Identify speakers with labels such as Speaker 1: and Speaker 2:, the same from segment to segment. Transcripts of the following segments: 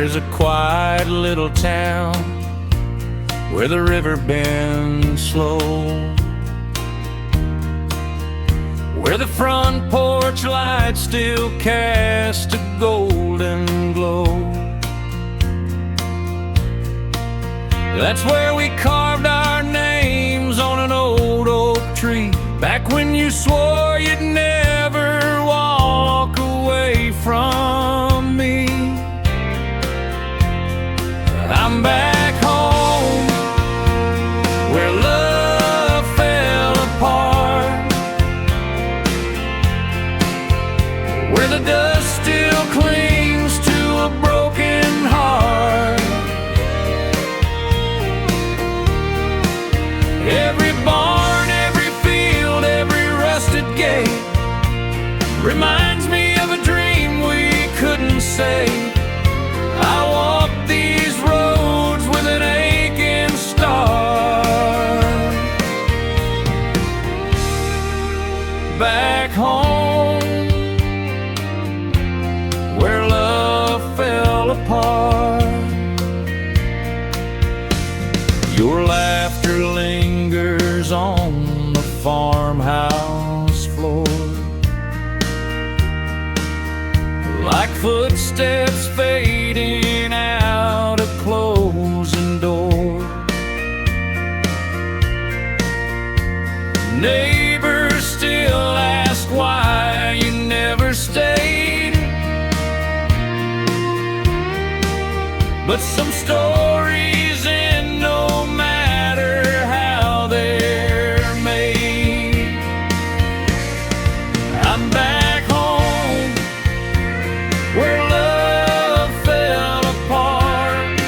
Speaker 1: There's a quiet little town where the river bends slow, where the front porch light still cast a golden glow. That's where we carved our names on an old oak tree, back when you swore you'd never walk away from me. I'm back home where love fell apart, where the dust still clings to a broken heart. Every barn, every field, every rusted gate reminds me of a dream we couldn't say. I walk these roads with an aching start. Back home where love fell apart. Your laughter lingers on the farmhouse floor, like footsteps fading out a closing door. Neighbors still ask why you never stayed, but some stories end no matter how they're made. I'm back home where love fell apart,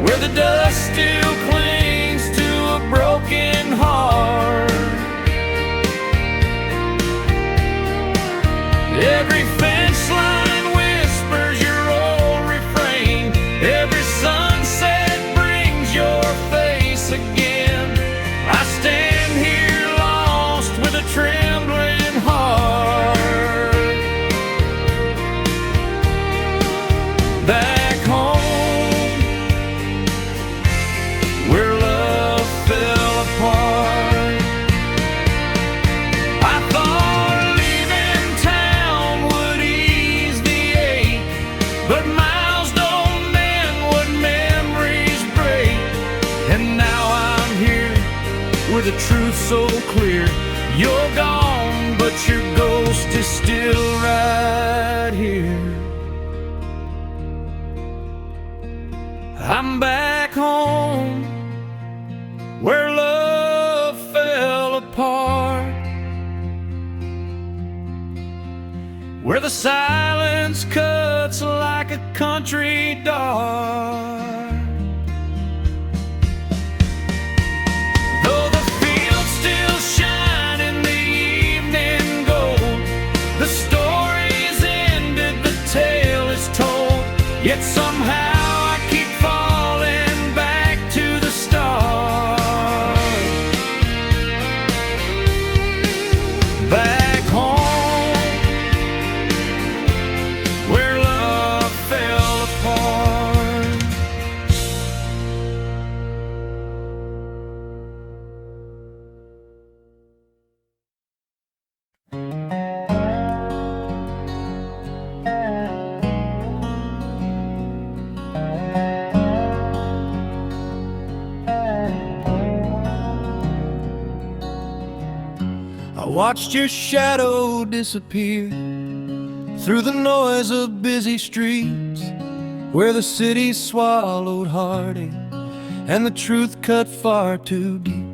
Speaker 1: where the dust still clings to a broken heart. Every fence line whispers your old refrain, every sunset brings your face again. I stand here lost with a trembling heart. Back home where love fell apart. I thought leaving town would ease the ache, but miles don't mend what memories break. And now I'm here with the truth so clear. You're gone, but your ghost is still right here. I'm back home where love fell apart, where the silence cuts like a country dart. Though the fields still shine in the evening gold, the story's ended, the tale is told. Yet somehow I keep falling back to the start. Back home where love fell apart. I watched your shadow disappear through the noise of busy streets, where the city swallowed heartache and the truth cut far too deep.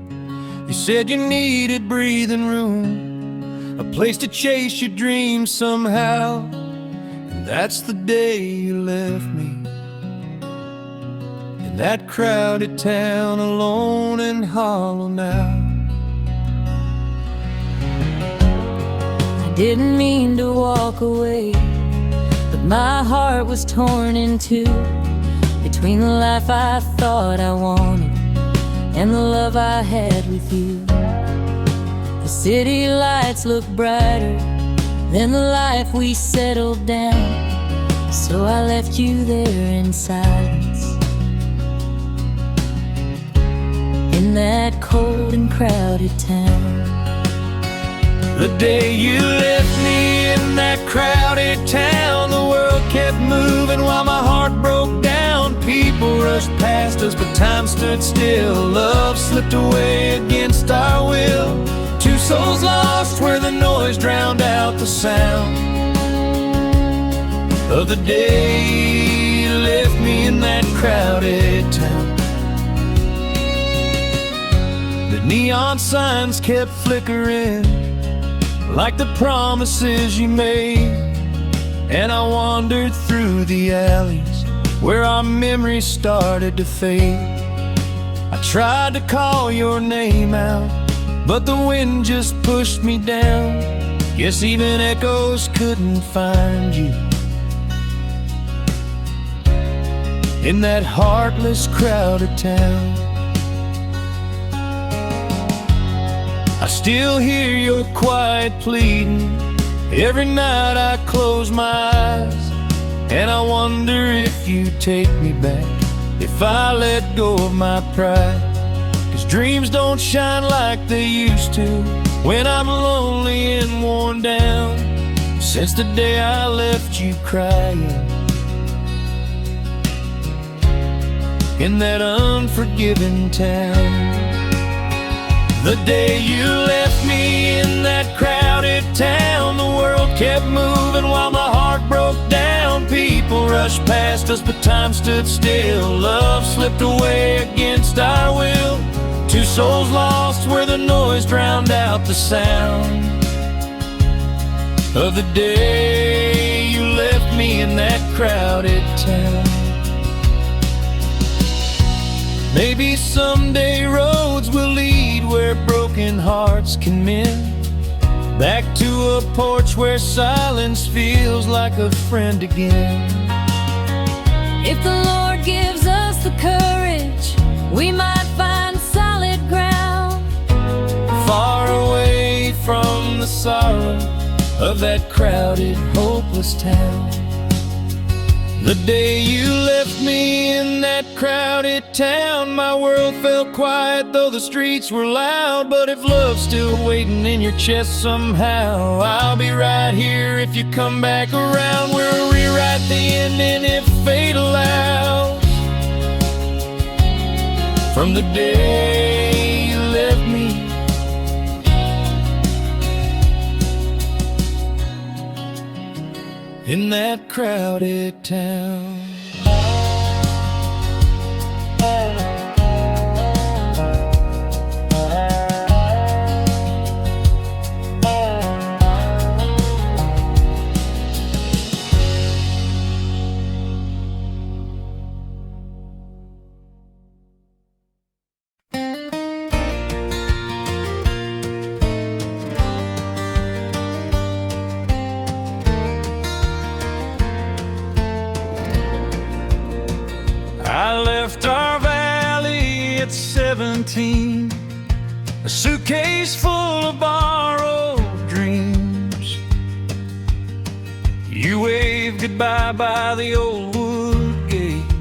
Speaker 1: You said you needed breathing room, a place to chase your dreams somehow, and that's the day you left me in that crowded town, alone and hollow now.
Speaker 2: Didn't mean to walk away, but my heart was torn in two between the life I thought I wanted and the love I had with you. The city lights look brighter than the life we settled down. so I left you there in silence, in that cold and crowded town.
Speaker 1: The day you left me in that crowded town, the world kept moving while my heart broke down. People rushed past us, but time stood still. Love slipped away against our will. Two souls lost where the noise drowned out the sound of the day you left me in that crowded town. The neon signs kept flickering like the promises you made, and I wandered through the alleys where our memories started to fade. I tried to call your name out, but the wind just pushed me down. Guess even echoes couldn't find you in that heartless, crowded town. I still hear your quiet pleading every night I close my eyes, and I wonder if you'd take me back if I let go of my pride. 'Cause dreams don't shine like they used to when I'm lonely and worn down. Since the day I left you crying in that unforgiving town. The day you left me in that crowded town, the world kept moving while my heart broke down. People rushed past us, but time stood still. Love slipped away against our will. Two souls lost where the noise drowned out the sound of the day you left me in that crowded town. Maybe someday roads will lead where broken hearts can mend, back to a porch where silence feels like a friend again.
Speaker 2: If the Lord gives us the courage, we might find solid ground,
Speaker 1: far away from the sorrow of that crowded, hopeless town. The day you left me in that crowded town, my world felt quiet though the streets were loud. But if love's still waiting in your chest somehow, I'll be right here if you come back around. We'll rewrite the ending if fate allows. From the day you left me in that crowded town. I left our valley at 17, a suitcase full of borrowed dreams. You waved goodbye by the old wood gate,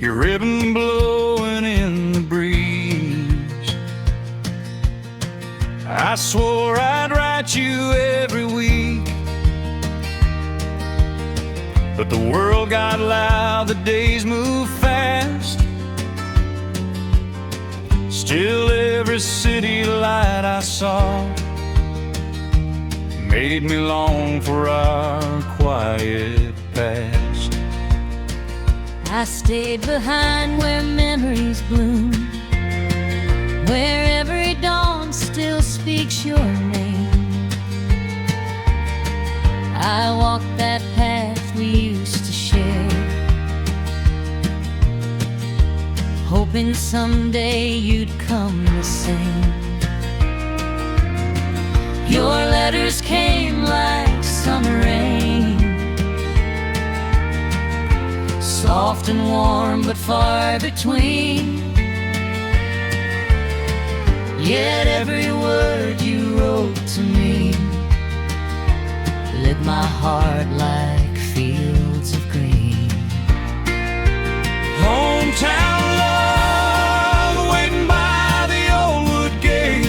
Speaker 1: your ribbon blowing in the breeze. I swore I'd write you every week, but the world got loud, the days moved fast. Still every city light I saw made me long for our quiet past.
Speaker 2: I stayed behind where memories bloom, where every dawn still speaks your name. I walked that path we used to share, hoping someday you'd come the same. Your letters came like summer rain, soft and warm but far between. Yet every word you wrote to me lit my heart like fields of green.
Speaker 1: Hometown love, waiting by the old wood gate,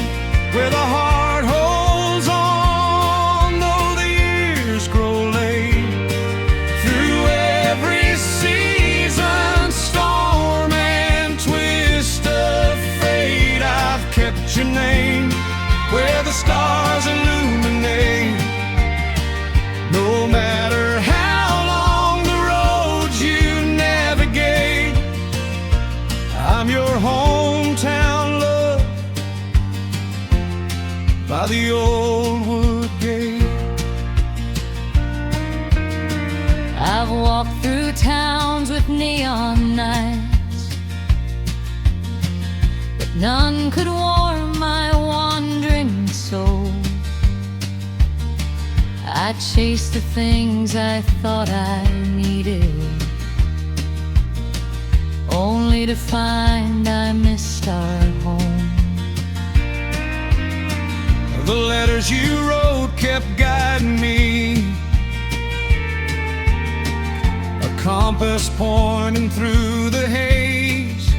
Speaker 1: where the heart holds on though the years grow late. Through every season, storm and twist of fate, I've kept your name where the stars illuminate. No matter how long the roads you navigate, I'm your hometown love by the old wood gate.
Speaker 2: I've walked through towns with neon nights, but none could warm my wandering soul. I chased the things I thought I needed, only to find I missed our home.
Speaker 1: The letters you wrote kept guiding me, a compass pointing through the haze.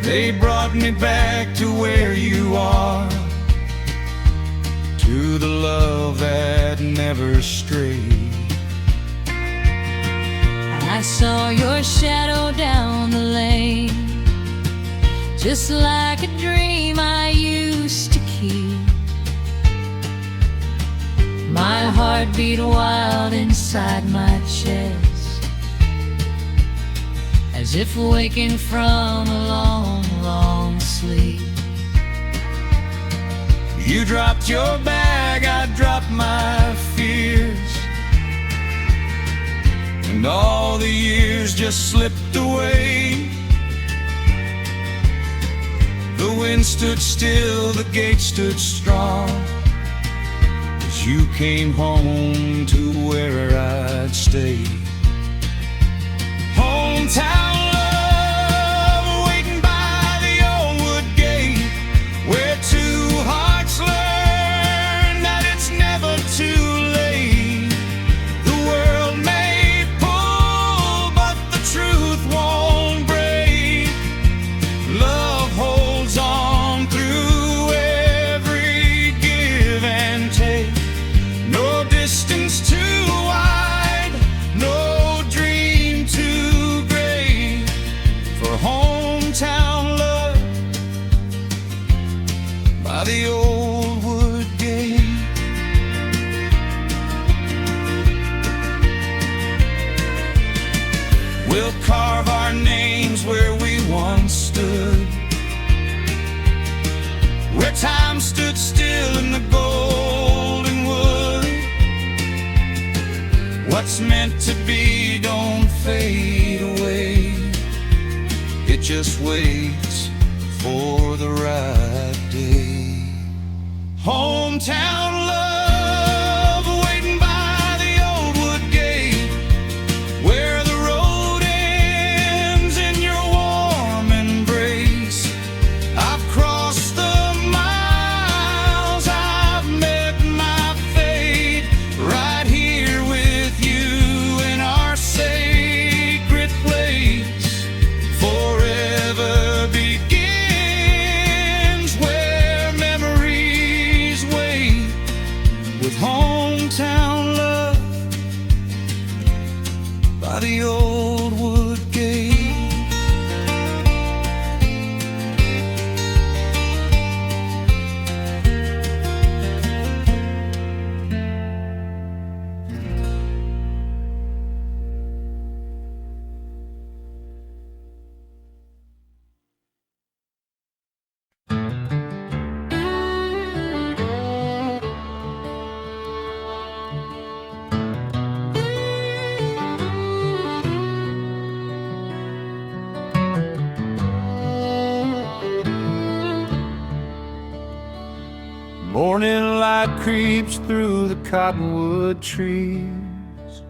Speaker 1: They brought me back to where you are, to the love that never strayed.
Speaker 2: I saw your shadow down the lane, just like a dream I used to keep. My heart beat wild inside my chest, as if waking from a long, long sleep.
Speaker 1: You dropped your bag, I dropped my fears, and all the years just slipped away. The wind stood still, the gate stood strong, as you came home to where I'd stay. Hometown love, waiting by the old wood gate, where two hearts learn that it's never too late. The world may pull, but the truth won't break. Love holds on through every give and take. No distance too wide, no dream too great for hometown love by the old wood gate. We'll carve our names where we once stood, where time stood still in the golden wood. What's meant to be don't fade away, it just waits for the right day. Hometown love, waiting by the old wood gate, where the road ends in your warm embrace. I've crossed the miles, I've met my fate, right here with you in our sacred place. Forever begins where memories wait, with hometown love by the old wood gate. Morning light creeps through the cottonwood trees.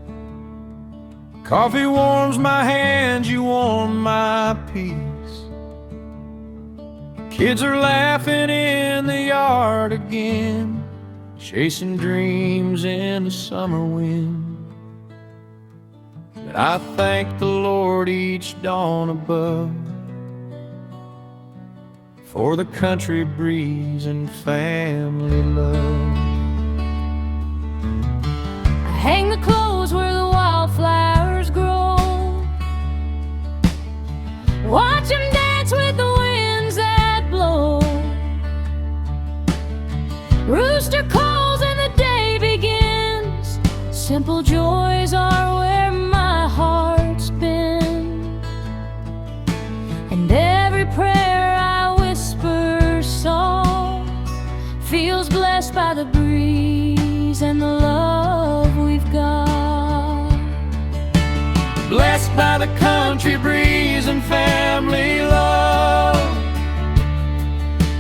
Speaker 1: Coffee warms my hands, you warm my peace. Kids are laughing in the yard again, chasing dreams in the summer wind. But I thank the Lord each dawn above for the country breeze and family love.
Speaker 2: I hang the clothes where the wildflowers grow, watch them dance with the winds that blow. Rooster calls and the day begins. Simple joys are where my heart's been, and every prayer I whisper song feels blessed by the breeze and the love we've got.
Speaker 1: Blessed by the country breeze and family love,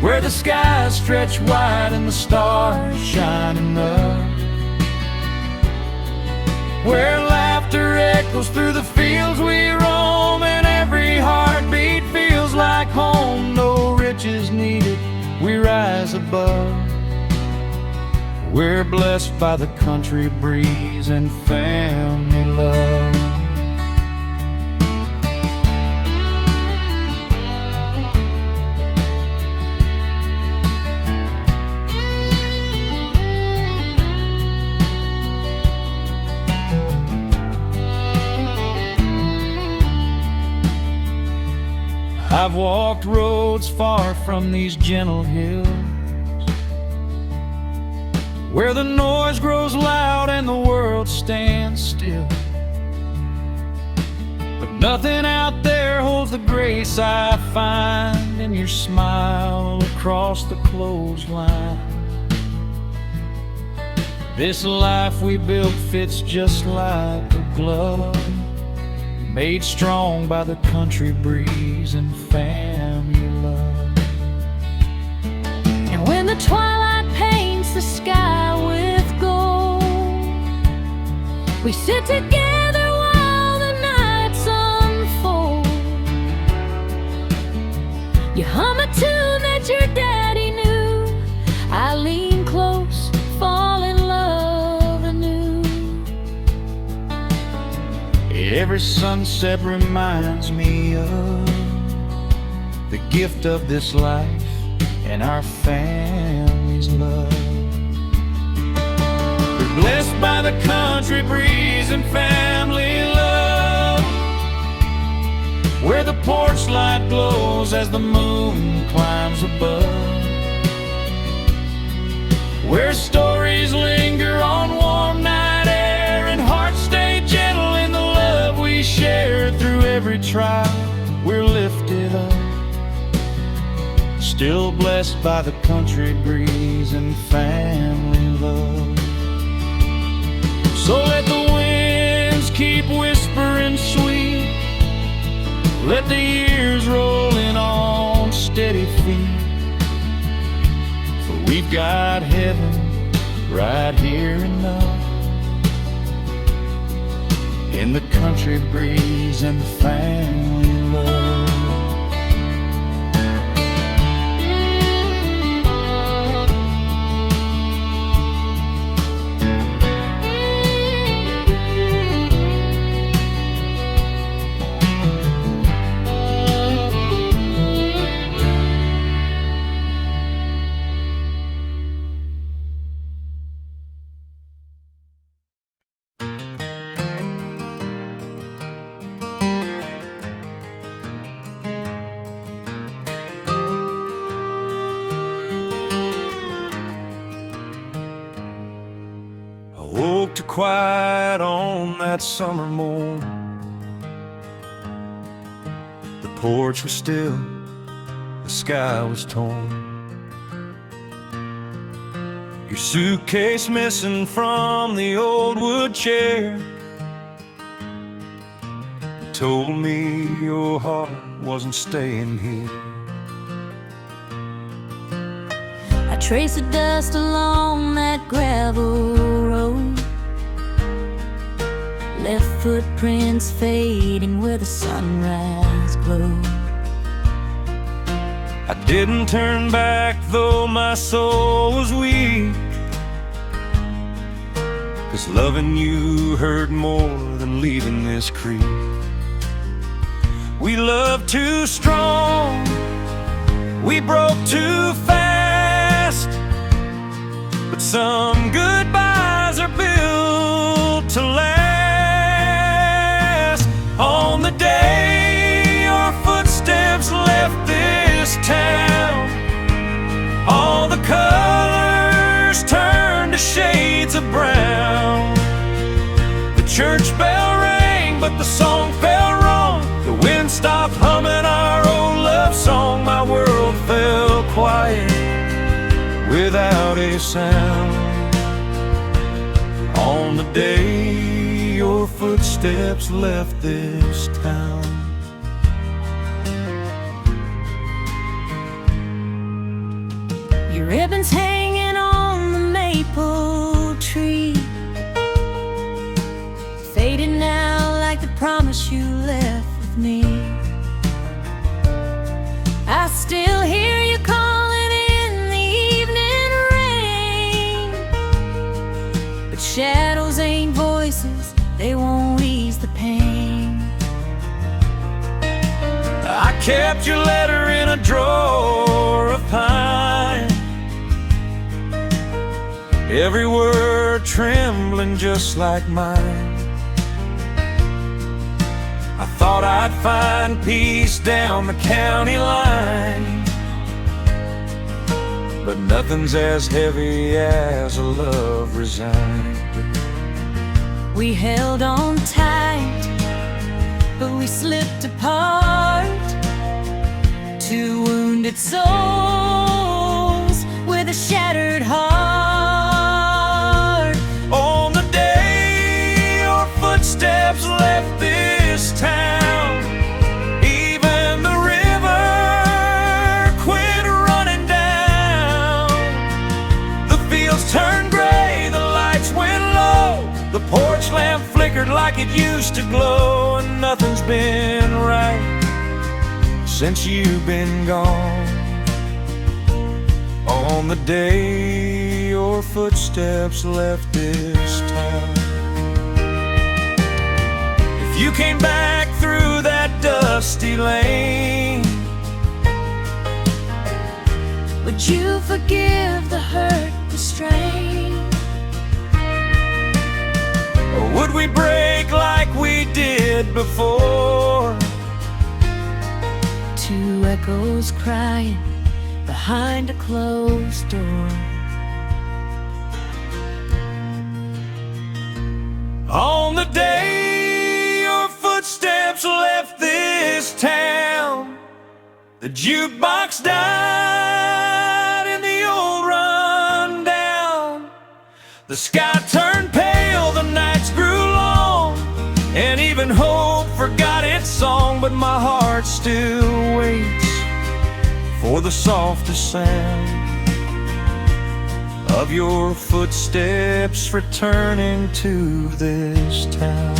Speaker 1: where the skies stretch wide and the stars shining up, where laughter echoes through the fields we roam, and every heartbeat feels like home. No riches needed, we rise above. We're blessed by the country breeze and family love. I've walked roads far from these gentle hills, where the noise grows loud and the world stands still. But nothing out there holds the grace I find in your smile across the clothesline. This life we built fits just like a glove, made strong by the country breeze and family love.
Speaker 2: And when the twilight paints the sky with gold, we sit together while the nights unfold. You hum a tune that your daddy knew, I lean close, fall in love anew.
Speaker 1: Every sunset reminds me of the gift of this life and our family's love. We're blessed by the country breeze and family love, where the porch light glows as the moon climbs above, where stories linger on warm night air and hearts stay gentle in the love we share. Through every trial we're lifted up, still blessed by the country breeze and family love. So let the winds keep whispering sweet, let the years roll in on steady feet, for we've got heaven right here enough in the country breeze and the family love. To quiet on that summer morn, the porch was still, the sky was torn. Your suitcase missing from the old wood chair told me your heart wasn't staying here.
Speaker 2: I trace the dust along that gravel road, left footprints fading where the sunrise glowed.
Speaker 1: I didn't turn back though my soul was weak, 'cause loving you hurt more than leaving this creek. We loved too strong, we broke too fast, but some goodbyes are built to last. On the day our footsteps left this town, all the colors turned to shades of brown. The church bell rang, but the song fell wrong. The wind stopped humming our old love song. My world fell quiet without a sound. On the day your footsteps left this town.
Speaker 2: Your ribbons hanging on the maple tree, faded now like the promise you left with me. I still hear you calling in the evening rain, but shadows ain't voices, they won't ease the pain.
Speaker 1: I kept your letter in a drawer of pine, every word trembling just like mine. I thought I'd find peace down the county line, but nothing's as heavy as a love resigned.
Speaker 2: We held on tight, but we slipped apart. Two wounded souls with a shattered heart.
Speaker 1: On the day your footsteps left this town, even the river quit running down. The fields turned gray, the lights went low, the porch lamp flickered like it used to glow, and nothing's been right since you've been gone. On the day your footsteps left this town. If you came back through that dusty lane,
Speaker 2: would you forgive the hurt, the strain?
Speaker 1: or would we break like we did before?
Speaker 2: Two echoes crying behind a closed door.
Speaker 1: On the day your footsteps left this town, the jukebox died in the old rundown. The sky turned pale, the nights grew long, and even hope forgot its song. But my heart still waits for the softest sound of your footsteps returning to this town.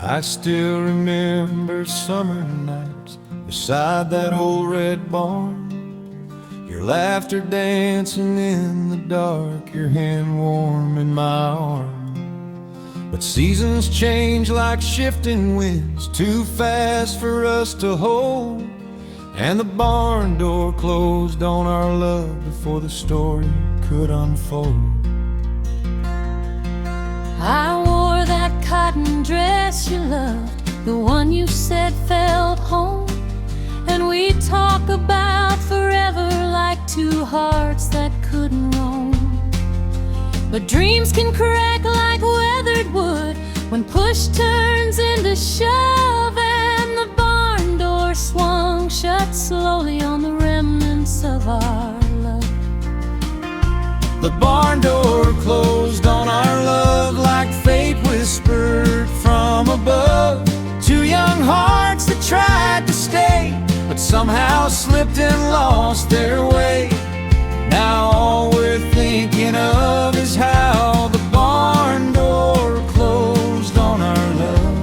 Speaker 1: I still remember summer nights beside that old red barn, your laughter dancing in the dark, your hand warm in my arm. But seasons change like shifting winds, too fast for us to hold, and the barn door closed on our love before the story could unfold.
Speaker 2: I wore that cotton dress you loved, the one you said felt home, and we talk about forever like two hearts that couldn't roam. But dreams can crack like weathered wood when push turns into shove, and the barn door swung shut slowly on the remnants of our love.
Speaker 1: The barn door closed on our love like fate whispered from above. tried to stay, but somehow slipped and lost their way. Now all we're thinking of is how the barn door closed on our love.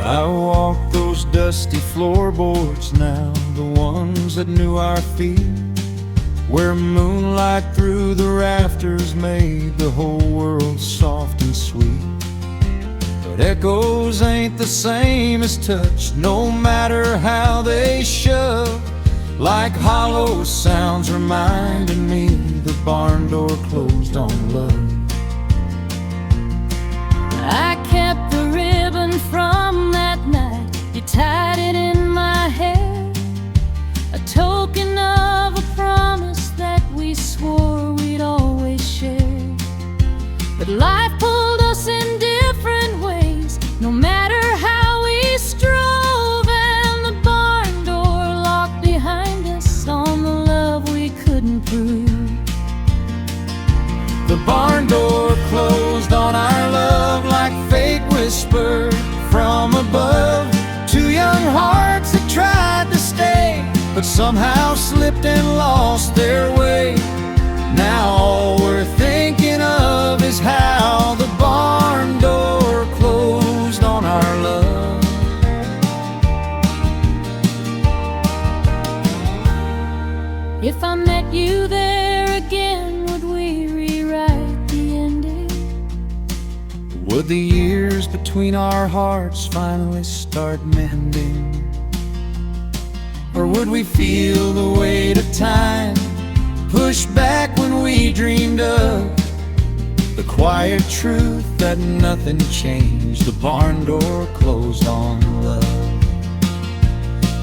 Speaker 1: I walk those dusty floorboards now, the ones that knew our feet, where moonlight through the rafters made the whole world soft and sweet. But echoes ain't the same as touch, no matter how they shove. Like hollow sounds reminding me the barn door closed on love.
Speaker 2: I kept the ribbon from that night, you tied it in my hair, a token of a promise that we swore we'd always share. But life pulled us in different ways, no matter how we strove, and the barn door locked behind us on the love we couldn't prove.
Speaker 1: The barn door closed on our love like fate whispered from above. Two young hearts that tried to stay, but somehow slipped and lost their way. Now all we're thinking of is how the barn door closed on our love.
Speaker 2: If I met you there again, would we rewrite the ending?
Speaker 1: Would the years between our hearts finally start mending? Or would we feel the weight of time push back when we dreamed of the quiet truth that nothing changed? The barn door closed on love.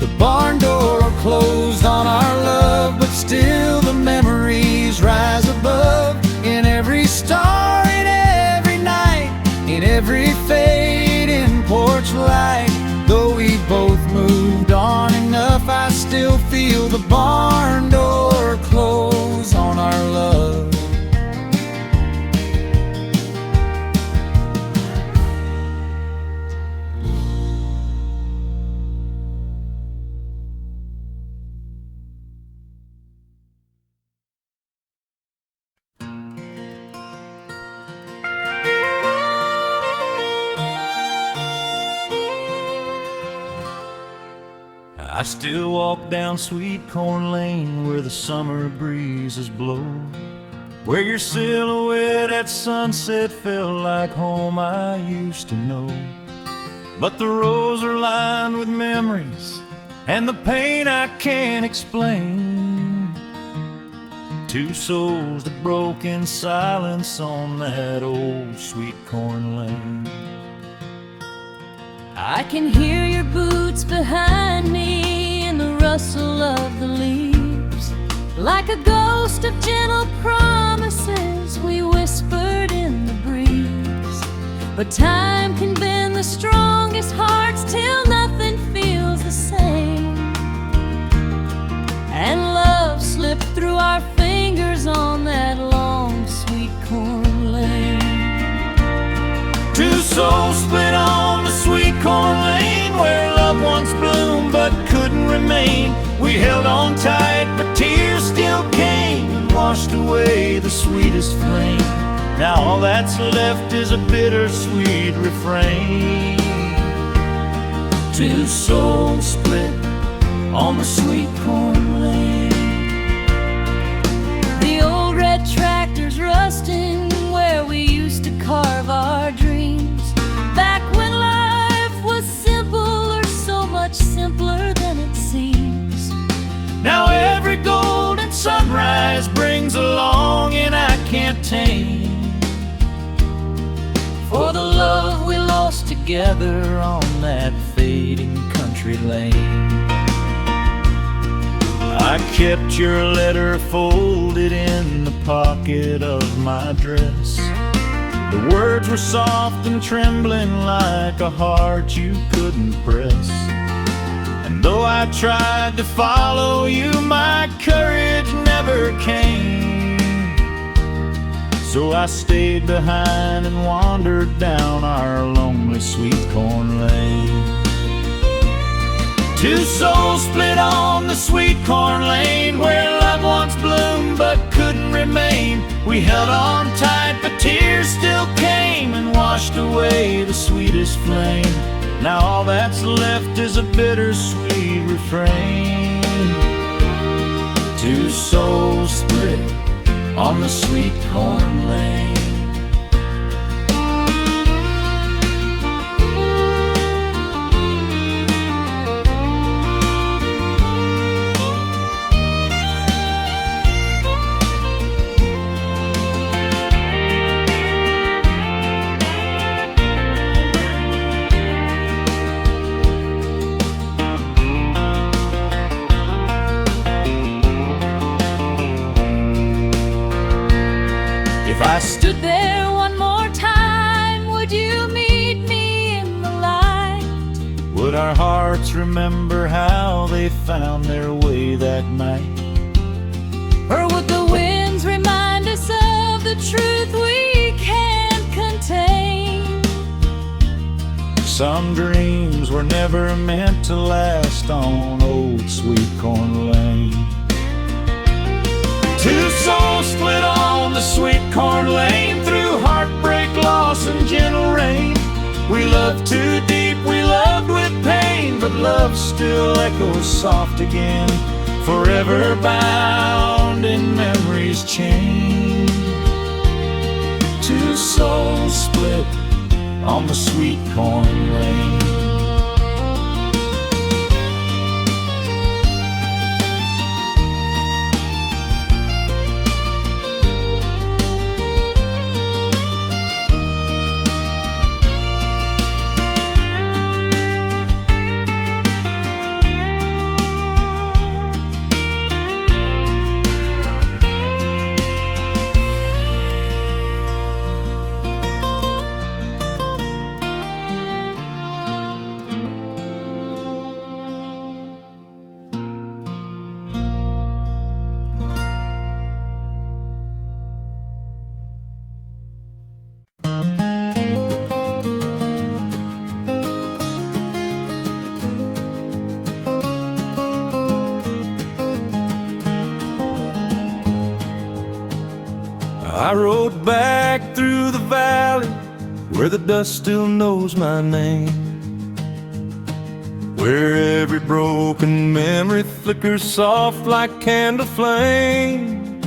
Speaker 1: The barn door closed on our love, but still the memories rise above. In every star, in every night, in every fading porch light. Though we both moved on enough, I still feel the barn door close on our love. I still walk down Sweet Corn Lane where the summer breezes blow, where your silhouette at sunset felt like home I used to know. But the roads are lined with memories and the pain I can't explain. Two souls that broke in silence on that old Sweet Corn Lane.
Speaker 2: I can hear your boots behind me and the rustle of the leaves, like a ghost of gentle promises we whispered in the breeze. But time can bend the strongest hearts till nothing feels the same, and love slipped through our fingers on that long Sweet Corn Lane.
Speaker 1: Two souls split on the Sweet Corn Lane, where love once bloomed but couldn't remain. We held on tight, but tears still came and washed away the sweetest flame. Now all that's left is a bittersweet refrain. Two souls split on the Sweet Corn Lane.
Speaker 2: The old red tractor's rusting where we used to carve our dreams, back when life was simple, or so much simpler than it seems.
Speaker 1: Now every golden sunrise brings a longing I can't tame for the love we lost together on that fading country lane. I kept your letter folded in the pocket of my dress. The words were soft and trembling like a heart you couldn't press. And though I tried to follow you, my courage never came.
Speaker 3: So I stayed behind and wandered down our lonely sweet corn lane. Two souls split on the sweet corn lane, where love once bloomed but couldn't remain. We held on tight, but tears still came and washed away the sweetest flame. Now all that's left is a bittersweet refrain. Two souls split on the sweet corn lane.
Speaker 2: If I stood there one more time, would you meet me in the light?
Speaker 3: Would our hearts remember how they found their way that night?
Speaker 2: Or would the winds remind us of the truth we can't contain?
Speaker 3: Some dreams were never meant to last on old sweet corn lane. Two souls split on the sweet corn lane, through heartbreak, loss, and gentle rain. We loved too deep, we loved with pain, but love still echoes soft again, forever bound in memory's chain. Two souls split on the sweet corn lane.
Speaker 1: I rode back through the valley where the dust still knows my name, where every broken memory flickers soft like candle flame.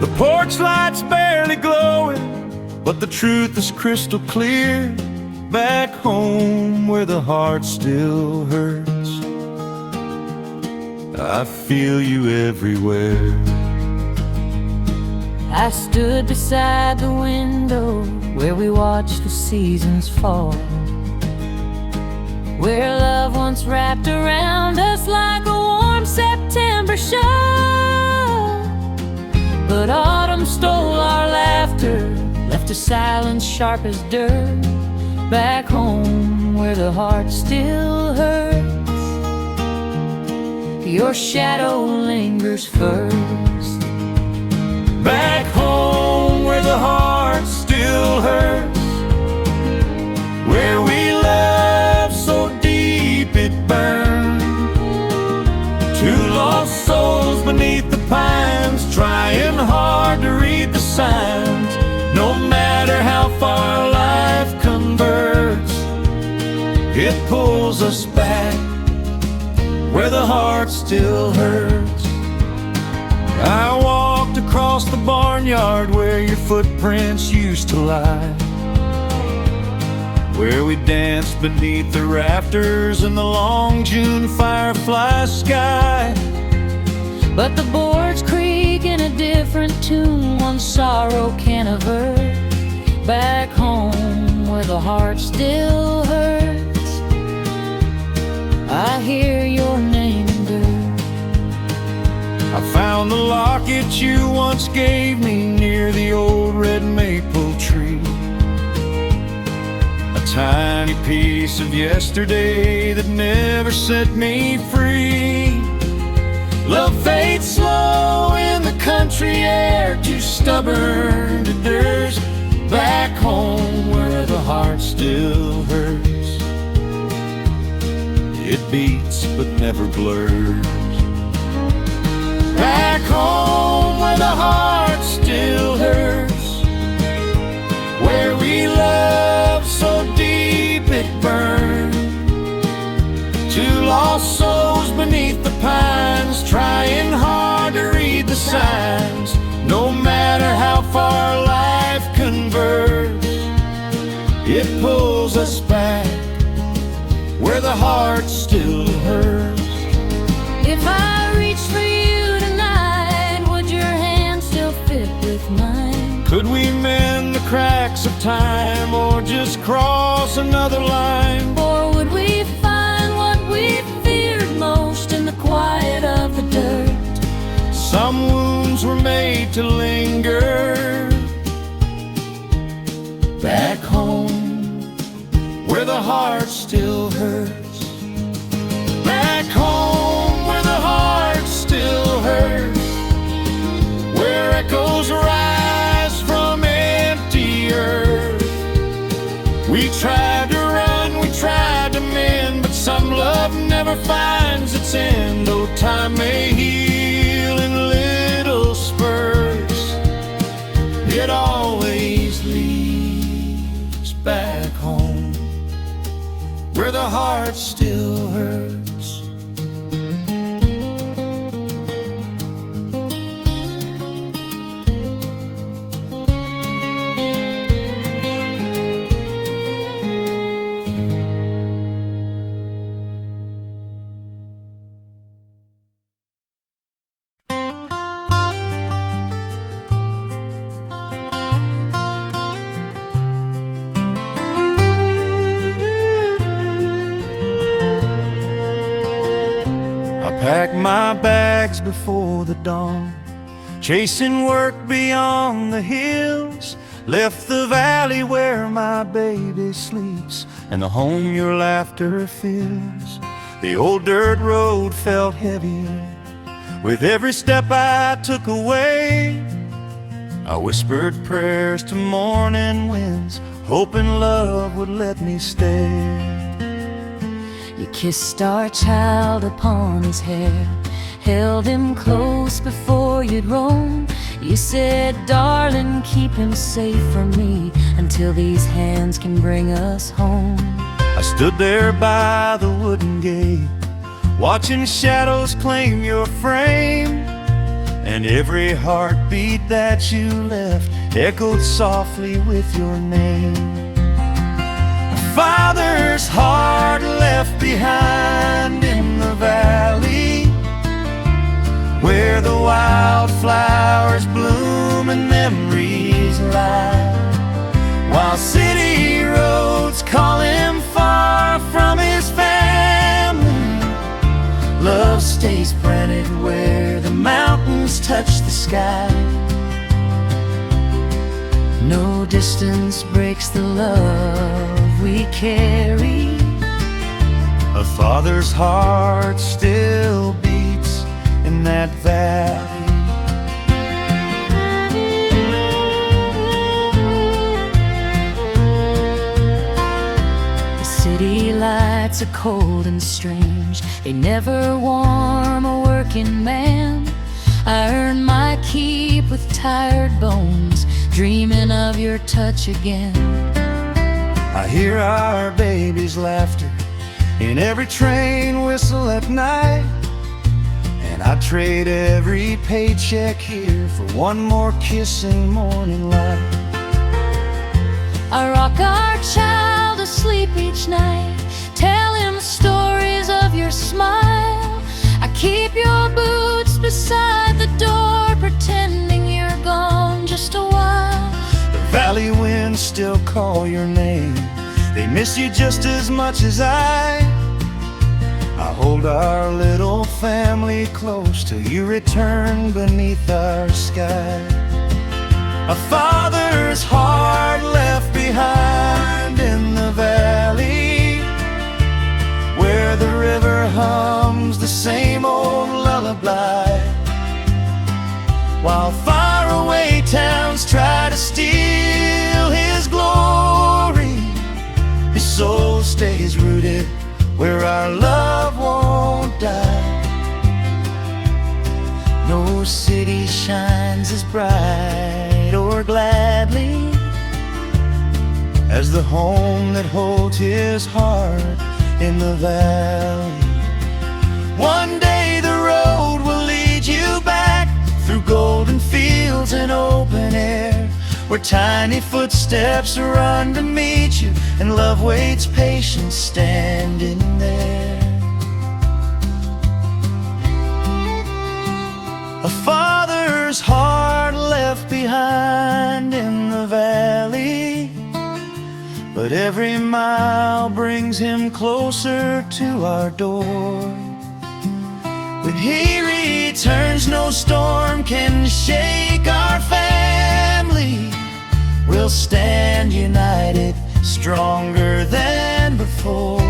Speaker 1: The porch light's barely glowing, but the truth is crystal clear. Back home where the heart still hurts, I feel you everywhere.
Speaker 2: I stood beside the window where we watched the seasons fall, where love once wrapped around us like a warm September shawl. But autumn stole our laughter, left a silence sharp as dirt. Back home where the heart still hurts, your shadow lingers first.
Speaker 1: Back home where the heart still hurts, where we loved so deep it burned. Two lost souls beneath the pines, trying hard to read the signs. No matter how far life converts, it pulls us back where the heart still hurts. I walked across the barnyard where your footprints used to lie, where we danced beneath the rafters in the long June firefly sky.
Speaker 2: But the boards creak in a different tune, one sorrow can't avert. Back home where the heart still hurts, I hear your name in dirt.
Speaker 1: I found the locket you once gave me near the old red maple tree, a tiny piece of yesterday that never set me free.
Speaker 3: Love fades slow in the country air, too stubborn to thirst. Back home where the heart still hurts, it beats but never blurs. Back home where the heart still hurts, where we love so deep it burned. Two lost souls beneath the pines, trying hard to read the signs. No matter how far life converts, it pulls us back where the heart still hurts.
Speaker 2: If I reached for you tonight, would your hand still fit with mine?
Speaker 3: Could we mend the cracks of time, or just cross another line?
Speaker 2: Or would we find what we feared most in the quiet of the dirt?
Speaker 3: Some wounds were made to linger. Back home where the heart still hurts. Back home where the heart still hurts, where echoes rise from empty earth. We tried to run, we tried to mend, but some love never finds its end. Though time may heal in little spurts, it always leads back home where the heart still hurts. Packed my bags before the dawn, chasing work beyond the hills. Left the valley where my baby sleeps, and the home your laughter fills. The old dirt road felt heavier with every step I took away. I whispered prayers to morning winds, hoping love would let me stay.
Speaker 2: You kissed our child upon his hair, held him close before you'd roam. You said, darling, keep him safe from me until these hands can bring us home.
Speaker 3: I stood there by the wooden gate, watching shadows claim your frame, and every heartbeat that you left echoed softly with your name. Father's heart left behind in the valley, where the wildflowers bloom and memories lie, while city roads call him far from his family. Love stays planted where the mountains touch the sky. No distance breaks the love we carry. A father's heart still beats in that valley.
Speaker 2: The city lights are cold and strange, they never warm a working man. I earned my keep with tired bones, dreaming of your touch again.
Speaker 3: I hear our baby's laughter in every train whistle at night, and I trade every paycheck here for one more kiss in morning light.
Speaker 2: I rock our child to sleep each night, tell him stories of your smile. I keep your boots beside the door, pretending you're gone just a while.
Speaker 3: The valley winds still call your name, they miss you just as much as I hold our little family close till you return beneath our sky. A father's heart left behind in the valley, where the river hums the same old lullaby.
Speaker 1: where our love won't die. No city shines as bright or gladly as the home that holds his heart in the valley. One day the road will lead you back through golden fields and open air, where tiny footsteps run to meet you and love waits patient standing there. A father's heart left behind in the valley, but every mile brings him closer to our door. When he returns, no storm can shake our family. We'll stand united, stronger than before.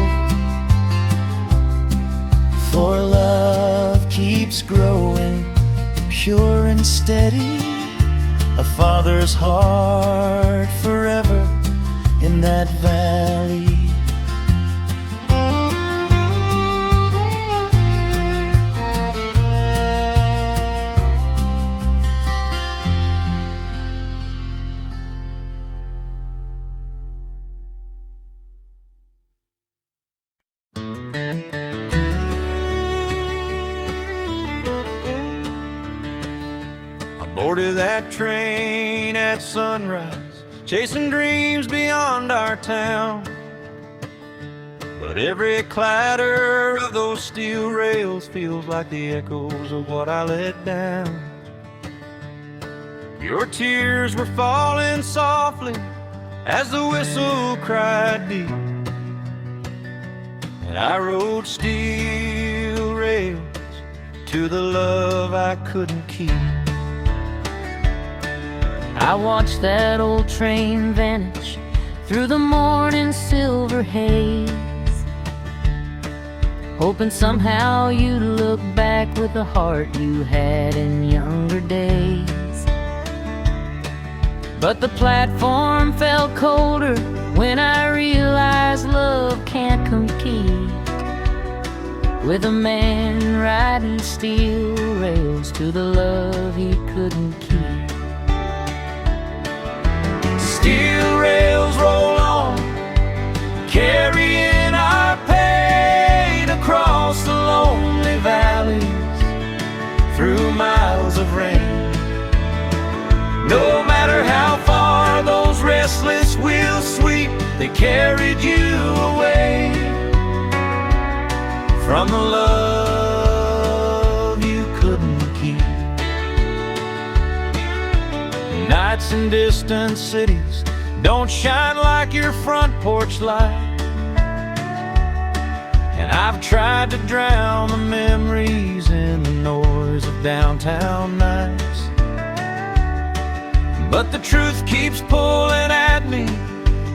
Speaker 1: For love keeps growing, pure and steady. A father's heart forever in that valley. I boarded that train at sunrise, chasing dreams beyond our town. But every clatter of those steel rails feels like the echoes of what I let down. Your tears were falling softly as the whistle cried deep, and I rode steel rails to the love I couldn't keep.
Speaker 2: I watched that old train vanish through the morning silver haze, hoping somehow you'd look back with the heart you had in younger days. But the platform felt colder when I realized love can't compete with a man riding steel rails to the love he couldn't keep.
Speaker 1: Steel rails roll on, carrying our pain across the lonely valleys, through miles of rain. No matter how far those restless wheels sweep, they carried you away from the love you couldn't keep. Nights in distant cities don't shine like your front porch light, and I've tried to drown the memories in the noise of downtown nights. But the truth keeps pulling at me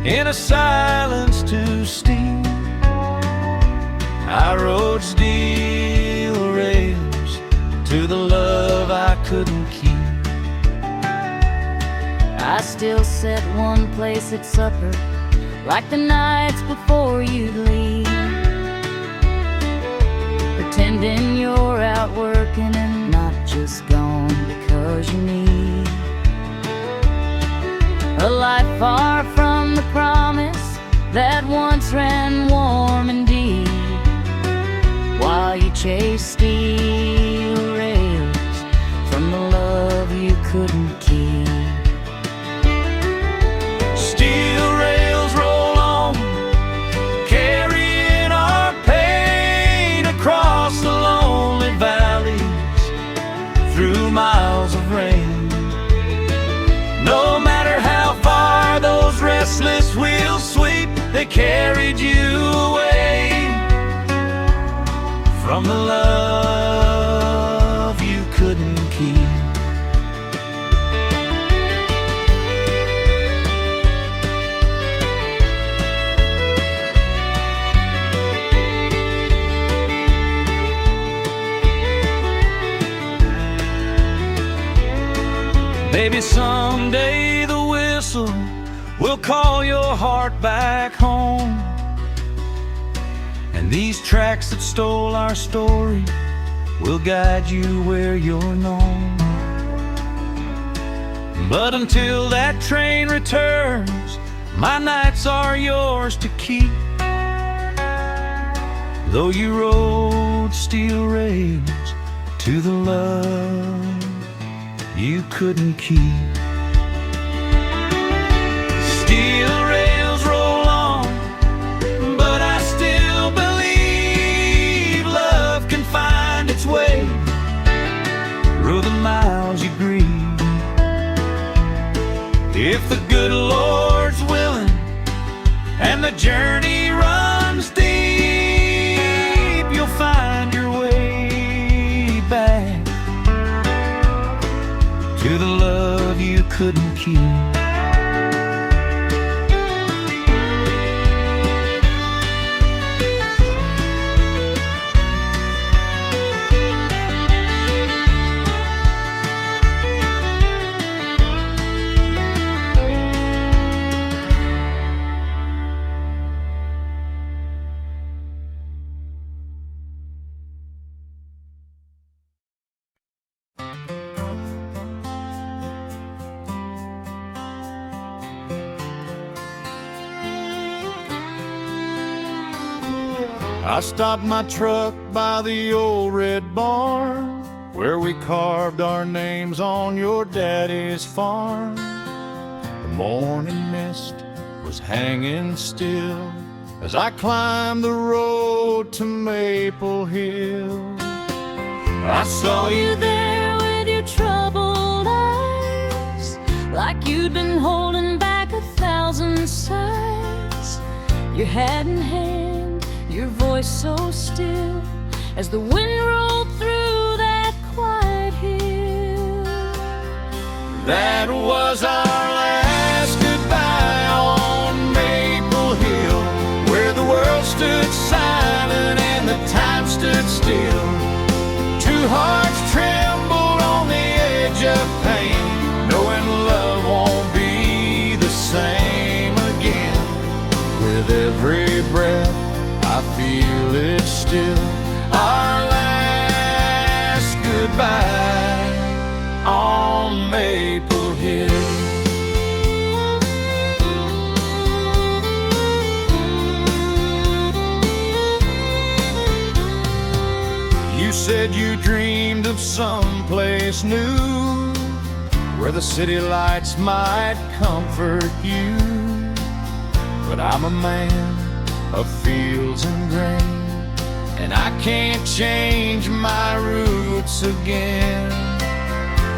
Speaker 1: in a silence too steep. I rode steel rails to the love I couldn't keep.
Speaker 2: I still sit one place at supper, like the nights before you'd leave, pretending you're out working and not just gone because you need a life far from the promise that once ran warm and deep, while you chase steel rails from the love you couldn't keep.
Speaker 1: Steel rails roll on, carrying our pain across the lonely valleys, through miles of rain. No matter how far those restless wheels sweep, they carried you away from the love you couldn't keep. Maybe someday the whistle will call your heart back home, and These tracks that stole our story will guide you where you're known. But until that train returns, my nights are yours to keep. Though you rode steel rails to the love you couldn't keep. Steel rails roll on, but I still believe love can find its way through the miles you grieve. If the good Lord's willing and the journey runs deep, you'll find your way back to the love you couldn't keep.
Speaker 3: I stopped my truck by the old red barn where we carved our names on your daddy's farm. The morning mist was hanging still as I climbed the road to Maple Hill. I saw you
Speaker 2: there with your troubled eyes, like you'd been holding back 1,000 sighs. Your hat in hand, your voice so still, as the wind rolled through that quiet hill.
Speaker 3: That was our last goodbye on Maple Hill, where the world stood silent and the time stood still. Two hearts trembled on the edge of pain, knowing love won't be the same again. With every breath I feel it still, our last goodbye on Maple Hill. You said you dreamed of someplace new, where the city lights might comfort you. But I'm a man of fields and grain, and I can't change my roots again.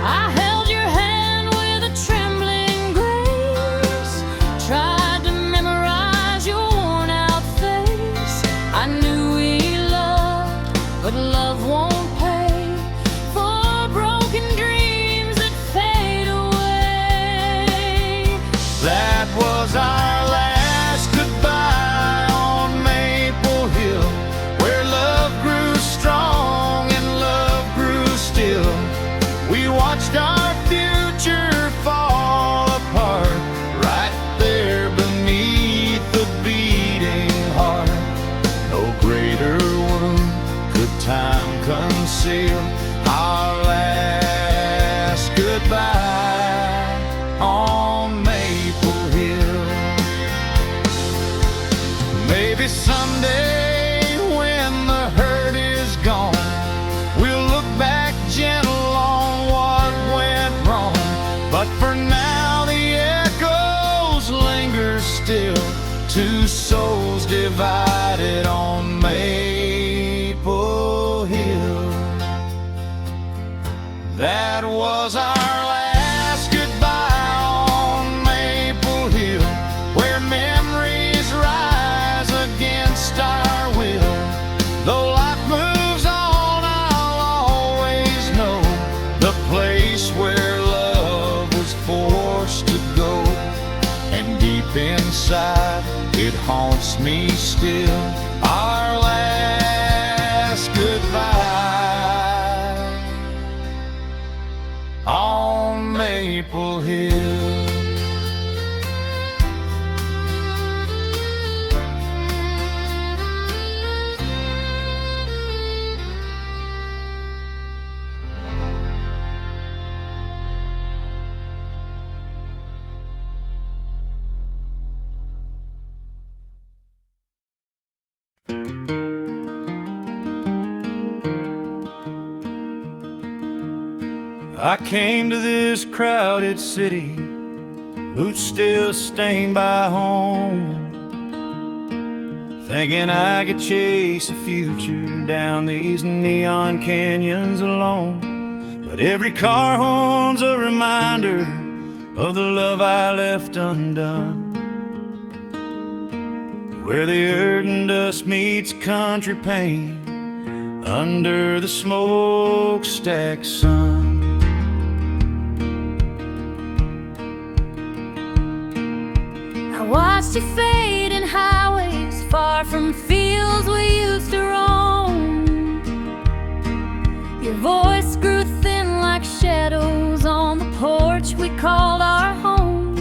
Speaker 2: I held your hand with a trembling grace, tried to memorize your worn-out face. I knew we loved, but love won't pay for broken dreams that fade away.
Speaker 3: That was our last goodbye on Maple Hill, where love grew strong and love grew still. We watched our future fall apart right there beneath the beating heart. No greater wound could time conceal, our last goodbye on Maple Hill. Maybe someday when the hurt is gone, we'll look back gentle on what went wrong. But for now the echoes linger still, two souls divided on Maple Hill. That was our last goodbye on Maple Hill, where memories rise against our will. Though life moves on, I'll always know the place where love was forced to go. And deep inside, it haunts me still, our last goodbye on Maple Hill.
Speaker 1: I came to this crowded city, boots still stained by home, thinking I could chase a future down these neon canyons alone. But every car horn's a reminder of the love I left undone, where the earth and dust meets country pain under the smokestack sun.
Speaker 2: I watched you fade in highways far from fields we used to roam. Your voice grew thin like shadows on the porch we called our home.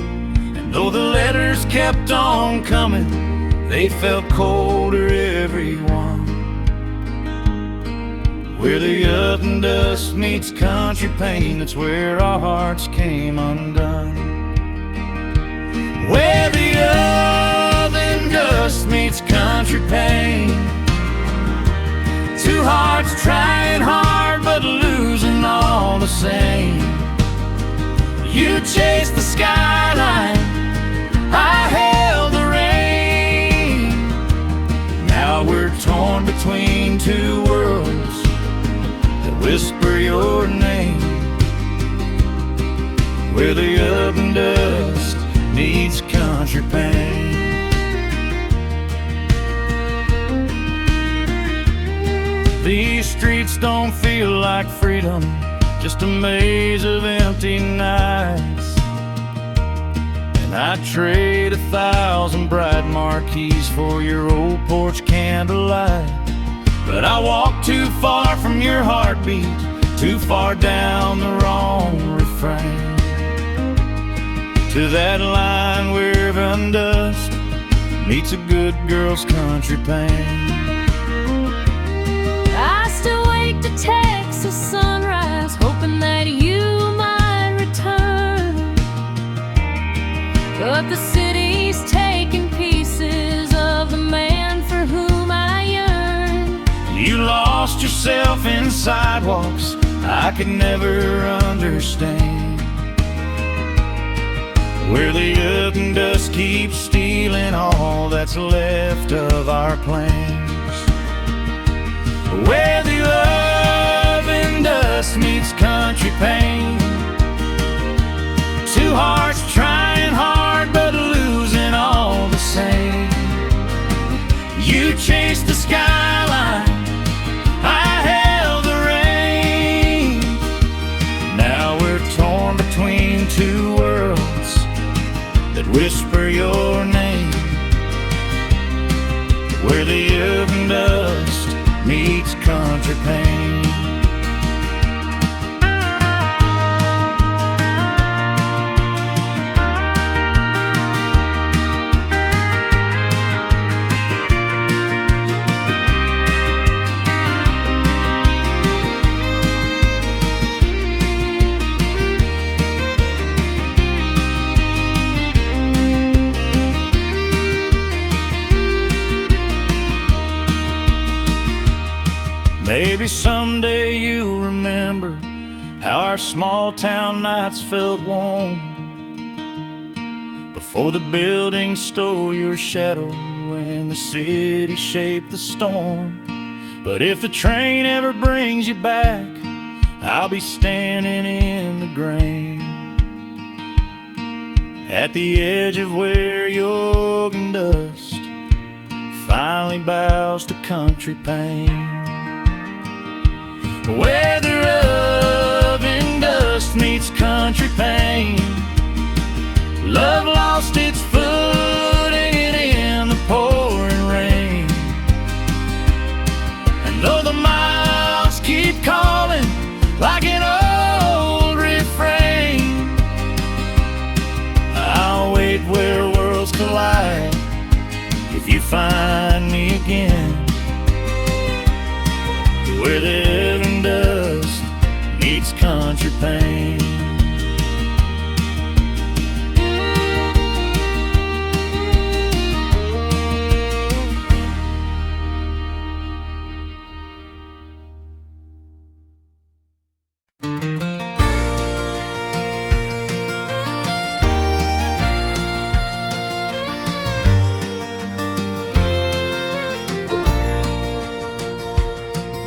Speaker 1: And though the letters kept on coming, they felt colder, every one. Where the earth and dust meets country pain, that's where our hearts came undone. Where the earth and dust meets country pain, two hearts trying hard but losing all the same. You chased the skyline, I held the rain. Now we're torn between two worlds that whisper your name, where the earth and dust needs country pain. These streets don't feel like freedom, just a maze of empty nights. And I'd trade 1,000 bright marquees for your old porch candlelight. But I walked too far from your heartbeat, too far down the wrong refrain, to that line where earth dust meets a good girl's country pain.
Speaker 2: I still wake to Texas sunrise, hoping that you might return. But the city's taking pieces of the man for whom I yearn.
Speaker 1: You lost yourself in sidewalks I could never understand, where the earth and dust keeps stealing all that's left of our plans, where the love and dust meets country pain, two hearts trying hard but losing all the same. You chased the skyline, I held the rain. Now we're torn between two worlds that whisper your name, where the earth and dust meets country pain. Maybe someday you'll remember how our small town nights felt warm, before the buildings stole your shadow and the city shaped the storm. But if the train ever brings you back, I'll be standing in the grain, at the edge of where your dust finally bows to country pain, where the love and dust meets country pain. Love lost its footing in the pouring rain, and though the miles keep calling like an old refrain, I'll wait where worlds collide if you find me again, where the heaven dust meets country pain.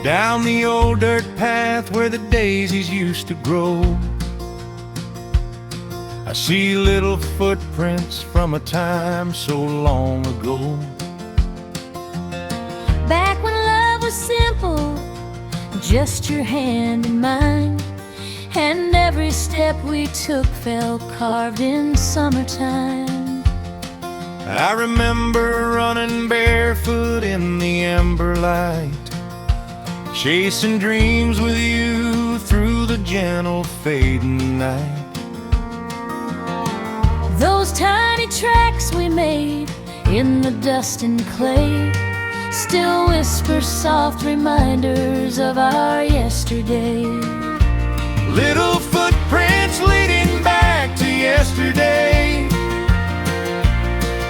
Speaker 1: down the old dirt path where the daisies used to grow. I see little footprints from a time so long ago.
Speaker 2: Back when love was simple, just your hand in mine, and every step we took felt carved in summertime.
Speaker 1: I remember running barefoot in the amber light, chasing dreams with you through the gentle fading night.
Speaker 2: Those tiny tracks we made in the dust and clay still whisper soft reminders of our yesterday.
Speaker 1: Little footprints leading back to yesterday,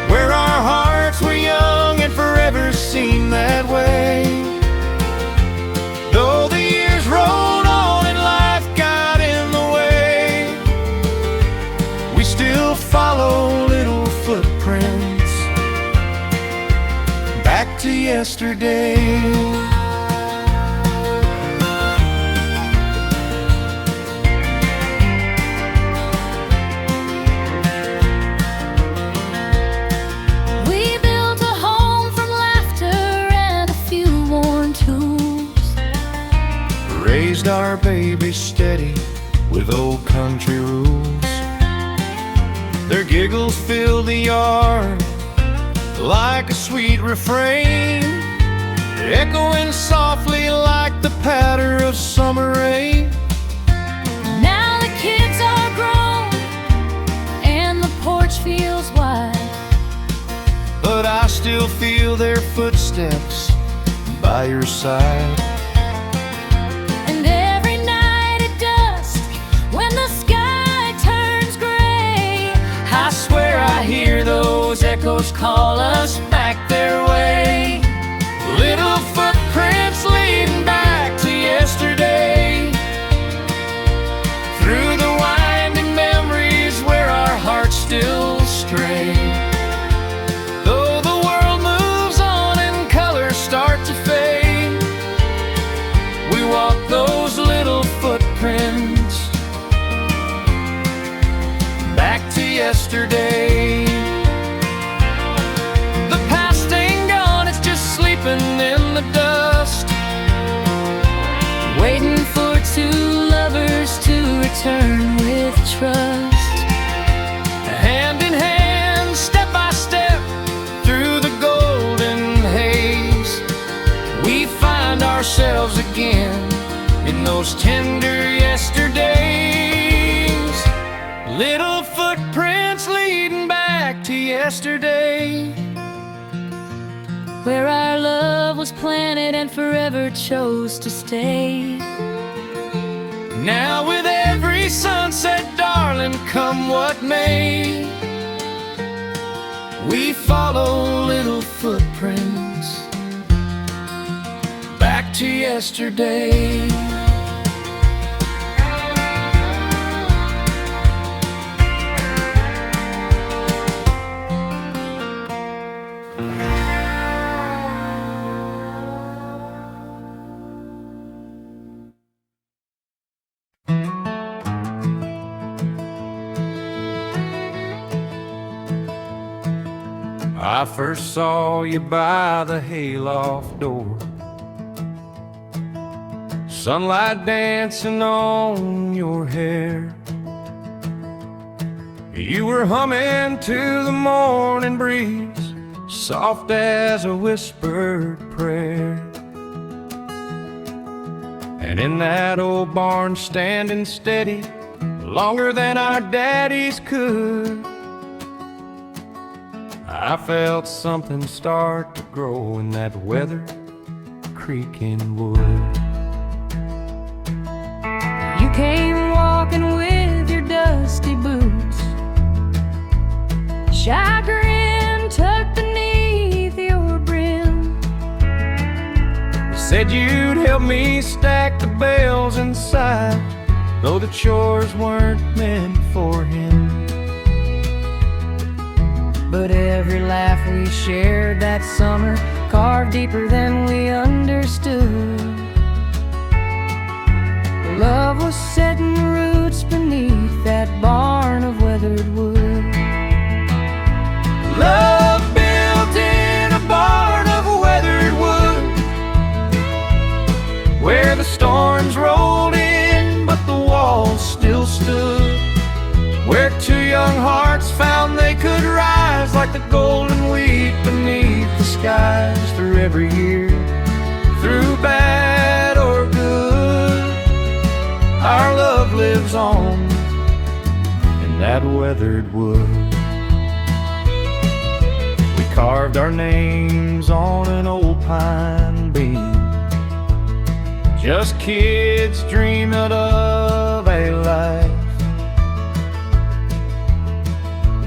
Speaker 1: where our hearts were young and forever seemed that way. Though the years rolled on and life got in the way, we still follow little footprints back to yesterday. Raised our baby steady with old country rules. Their giggles fill the yard like a sweet refrain, echoing softly like the patter of summer rain.
Speaker 2: Now the kids are grown and the porch feels wide,
Speaker 1: but I still feel their footsteps by your side.
Speaker 2: I hear those echoes call us back their way.
Speaker 1: Little footprints leading back to yesterday, through the winding memories where our hearts still stray. Though the world moves on and colors start to fade, we walk those little footprints back to yesterday. The past ain't gone, it's just sleeping in the dust, waiting for two lovers to return with trust. Hand in hand, step by step, through the golden haze, we find ourselves again in those tender yesterdays. Little footprints leading back to yesterday,
Speaker 2: where our love was planted and forever chose to stay.
Speaker 1: Now with every sunset, darling, come what may, we follow little footprints back to yesterday. I first saw you by the hayloft door, sunlight dancing on your hair. You were humming to the morning breeze, soft as a whispered prayer. And in that old barn, standing steady, longer than our daddies could, I felt something start to grow in that weathered creaking wood.
Speaker 2: You came walking with your dusty boots, chagrin tucked beneath your brim.
Speaker 1: You said you'd help me stack the bales inside, though the chores weren't meant for him.
Speaker 2: But every laugh we shared that summer carved deeper than we understood. Love was setting roots beneath that barn of weathered wood.
Speaker 1: Love built in a barn of weathered wood, where the storms rolled in, but the walls still stood. Where two young hearts found they could rise like the golden wheat beneath the skies. Through every year, through bad or good, our love lives on in that weathered wood. We carved our names on an old pine beam, just kids dreaming of a life.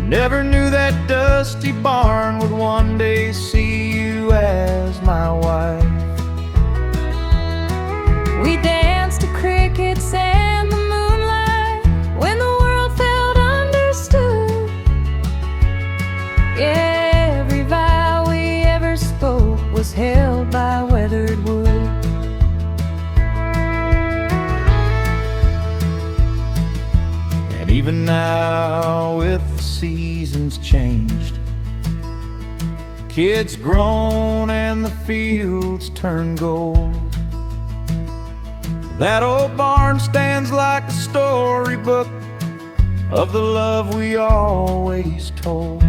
Speaker 1: Never knew that dusty barn would one day see you as my wife.
Speaker 2: We danced to crickets and the moonlight when the world felt understood. Yeah, every vow we ever spoke was held by weathered wood.
Speaker 1: And even now, with the seasons changed, kids grown and the fields turn gold, that old barn stands like a storybook of the love we always told.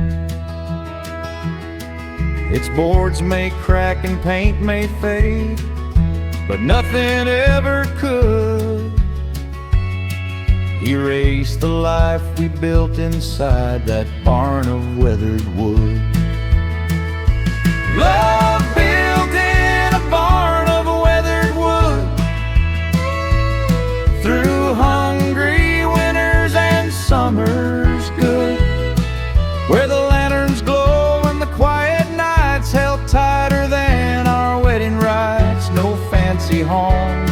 Speaker 1: Its boards may crack and paint may fade, but nothing ever could erase the life we built inside that barn of weathered wood. Love built in a barn of weathered wood, through hungry winters and summers good, where the lanterns glow and the quiet nights held tighter than our wedding rites. No fancy homes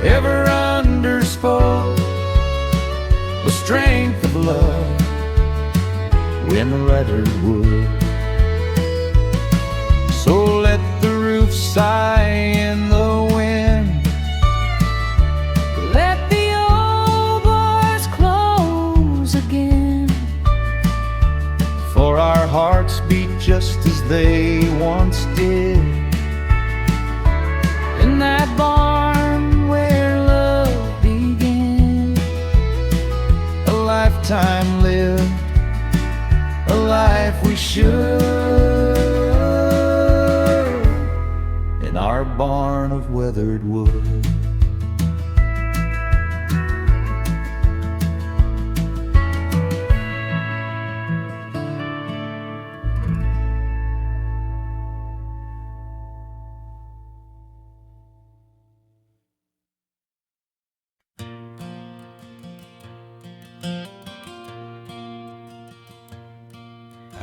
Speaker 1: ever underspoke the strength of love in the weathered wood. So let the roof sigh in the wind,
Speaker 2: Let the old bars close again,
Speaker 1: for our hearts beat just as they once did,
Speaker 2: in that barn where love began.
Speaker 1: a lifetime lived, a life we should, in our barn of weathered wood.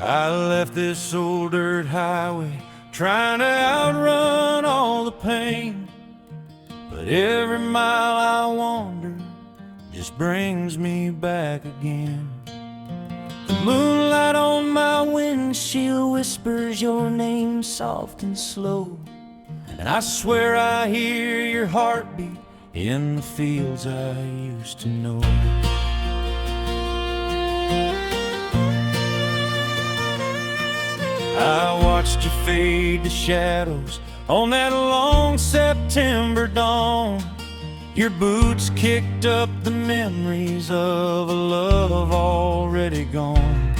Speaker 1: I left this old dirt highway trying to outrun all the pain, but every mile I wander just brings me back again. The moonlight on my windshield whispers your name soft and slow, and I swear I hear your heartbeat in the fields I used to know. I watched you fade to shadows on that long September dawn. Your boots kicked up the memories of a love already gone.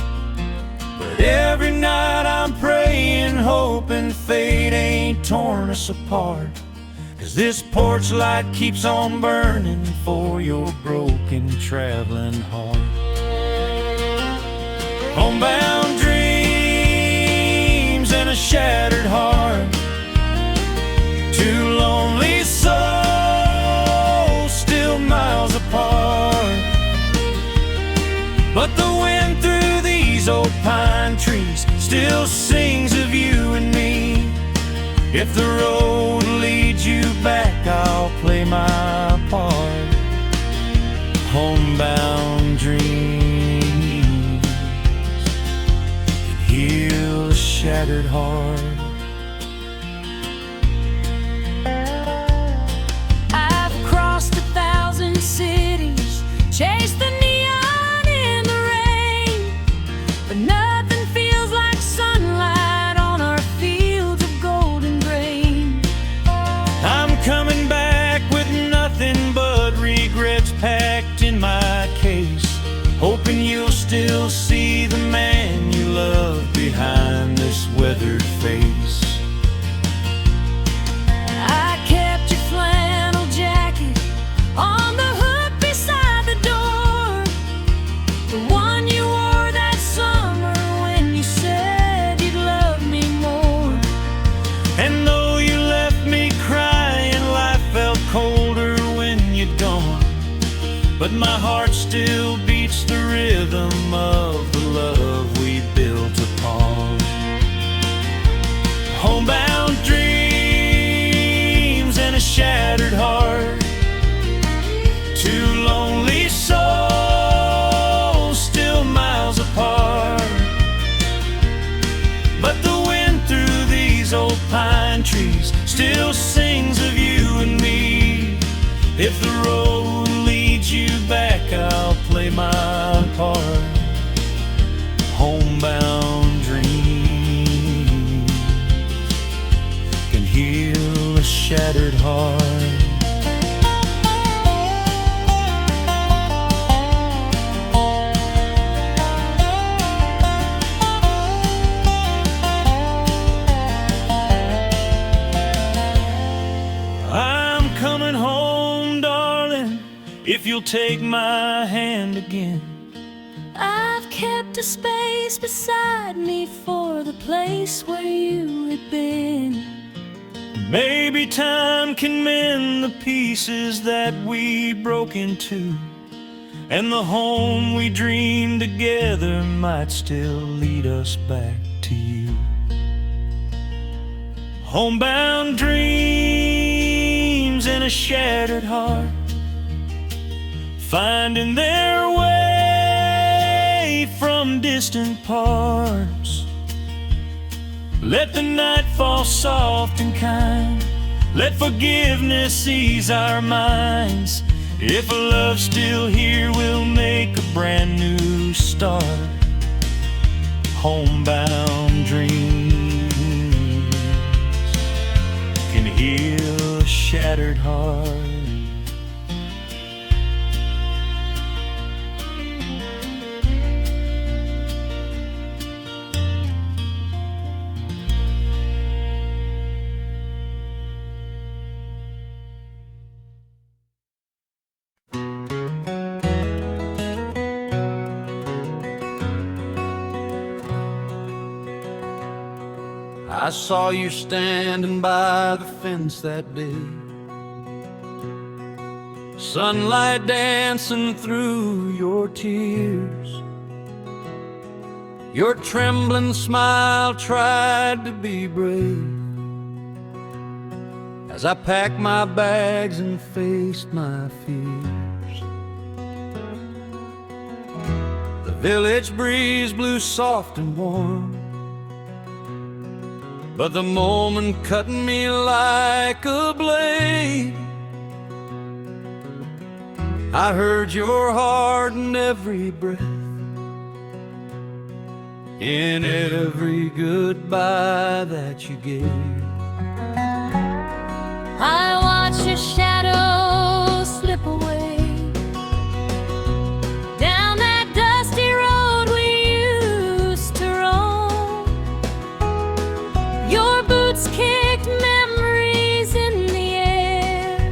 Speaker 1: But every night I'm praying, hoping fate ain't torn us apart, 'cause this porch light keeps on burning for your broken traveling heart. Homebound dreams and a shattered heart, two lonely souls still miles apart. But the wind through these old pine trees still sings of you and me. If the road leads you back, I'll play my part. Homebound dreams can heal a shattered heart.
Speaker 2: I've crossed 1,000
Speaker 3: but my heart still beats the rhythm of the love we built upon. Homebound dreams and a shattered heart, two lonely souls still miles apart. But the wind through these old pine trees still sings of you and me. If the road leads you back, I'll play my part. Homebound dreams can heal a shattered heart. If you'll take my hand again.
Speaker 2: I've kept a space beside me for the place where you had been.
Speaker 3: Maybe time can mend the pieces that we broke into, and the home we dreamed together might still lead us back to you. Homebound dreams and a shattered heart, finding their way from distant parts. Let the night fall soft and kind, let forgiveness ease our minds. If love's still here, we'll make a brand new start. Homebound dreams can heal a shattered heart.
Speaker 1: I saw you standing by the fence that day, sunlight dancing through your tears. Your trembling smile tried to be brave as I packed my bags and faced my fears. The village breeze blew soft and warm, but the moment cut me like a blade. I heard your heart in every breath, in every goodbye that you gave.
Speaker 2: I watched your shadow slip away down that dusty road we used to roam. Your boots kicked memories in the air,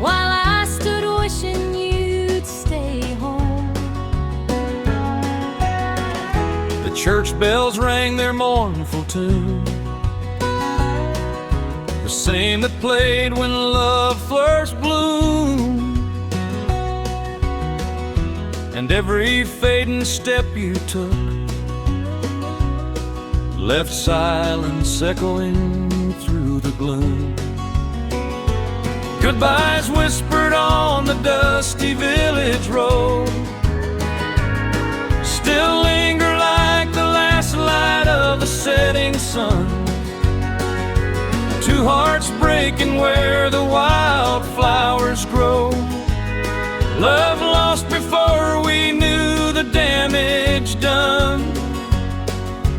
Speaker 2: while I stood wishing you'd stay home.
Speaker 1: The church bells rang their mournful tune, the same that played when love first bloomed. And every fading step you took left silence echoing through the gloom. Goodbyes whispered on the dusty village road still linger like the last light of the setting sun. Two hearts breaking where the wildflowers grow, love lost before we knew the damage done.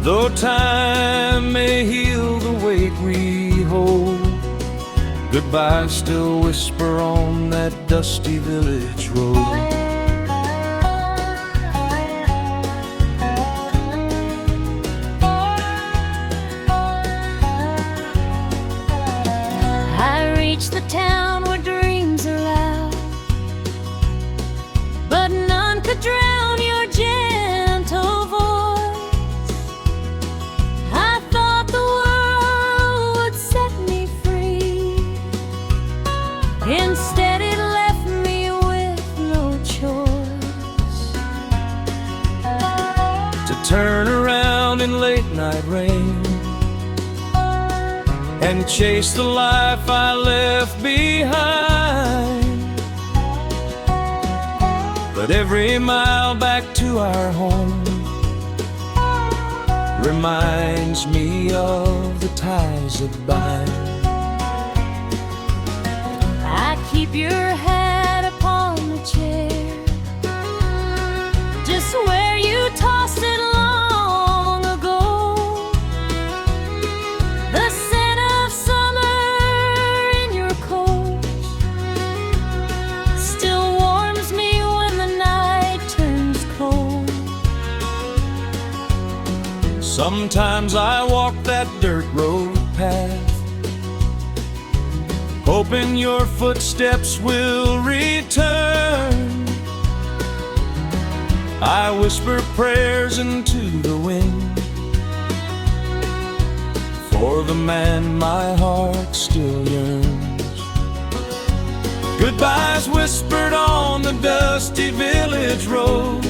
Speaker 1: Though time may heal the weight we hold, goodbyes still whisper on that dusty village road.
Speaker 2: The town where dreams are loud, but none could drown your gentle voice. I thought the world would set me free, instead it left me with
Speaker 1: in late night rain, and chase the life I left behind. But every mile back to our home reminds me of the ties that bind.
Speaker 2: I keep your hat upon the chair, just where you tossed it long ago. The scent of summer in your coat still warms me when the night turns cold.
Speaker 1: Sometimes I walk that dirt road path, hoping your footsteps will return. I whisper prayers into the wind for the man my heart still yearns. Goodbyes whispered on the dusty village road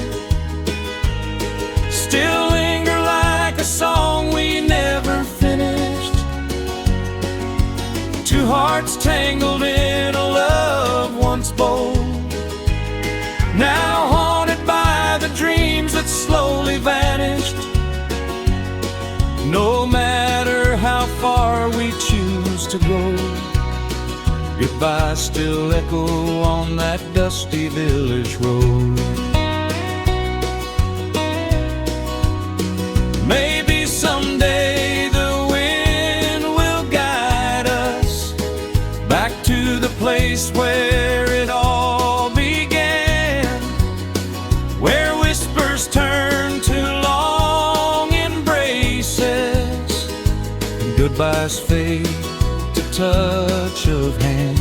Speaker 1: still linger like a song we never finished. Two hearts tangled in a love once bold, now haunted by the dreams that slowly vanished. No matter how far we choose to go, goodbye still echo on that dusty village road. Maybe someday the wind will guide us back to the place where it all began, where whispers turn to long embraces and goodbyes fade to touch of hands.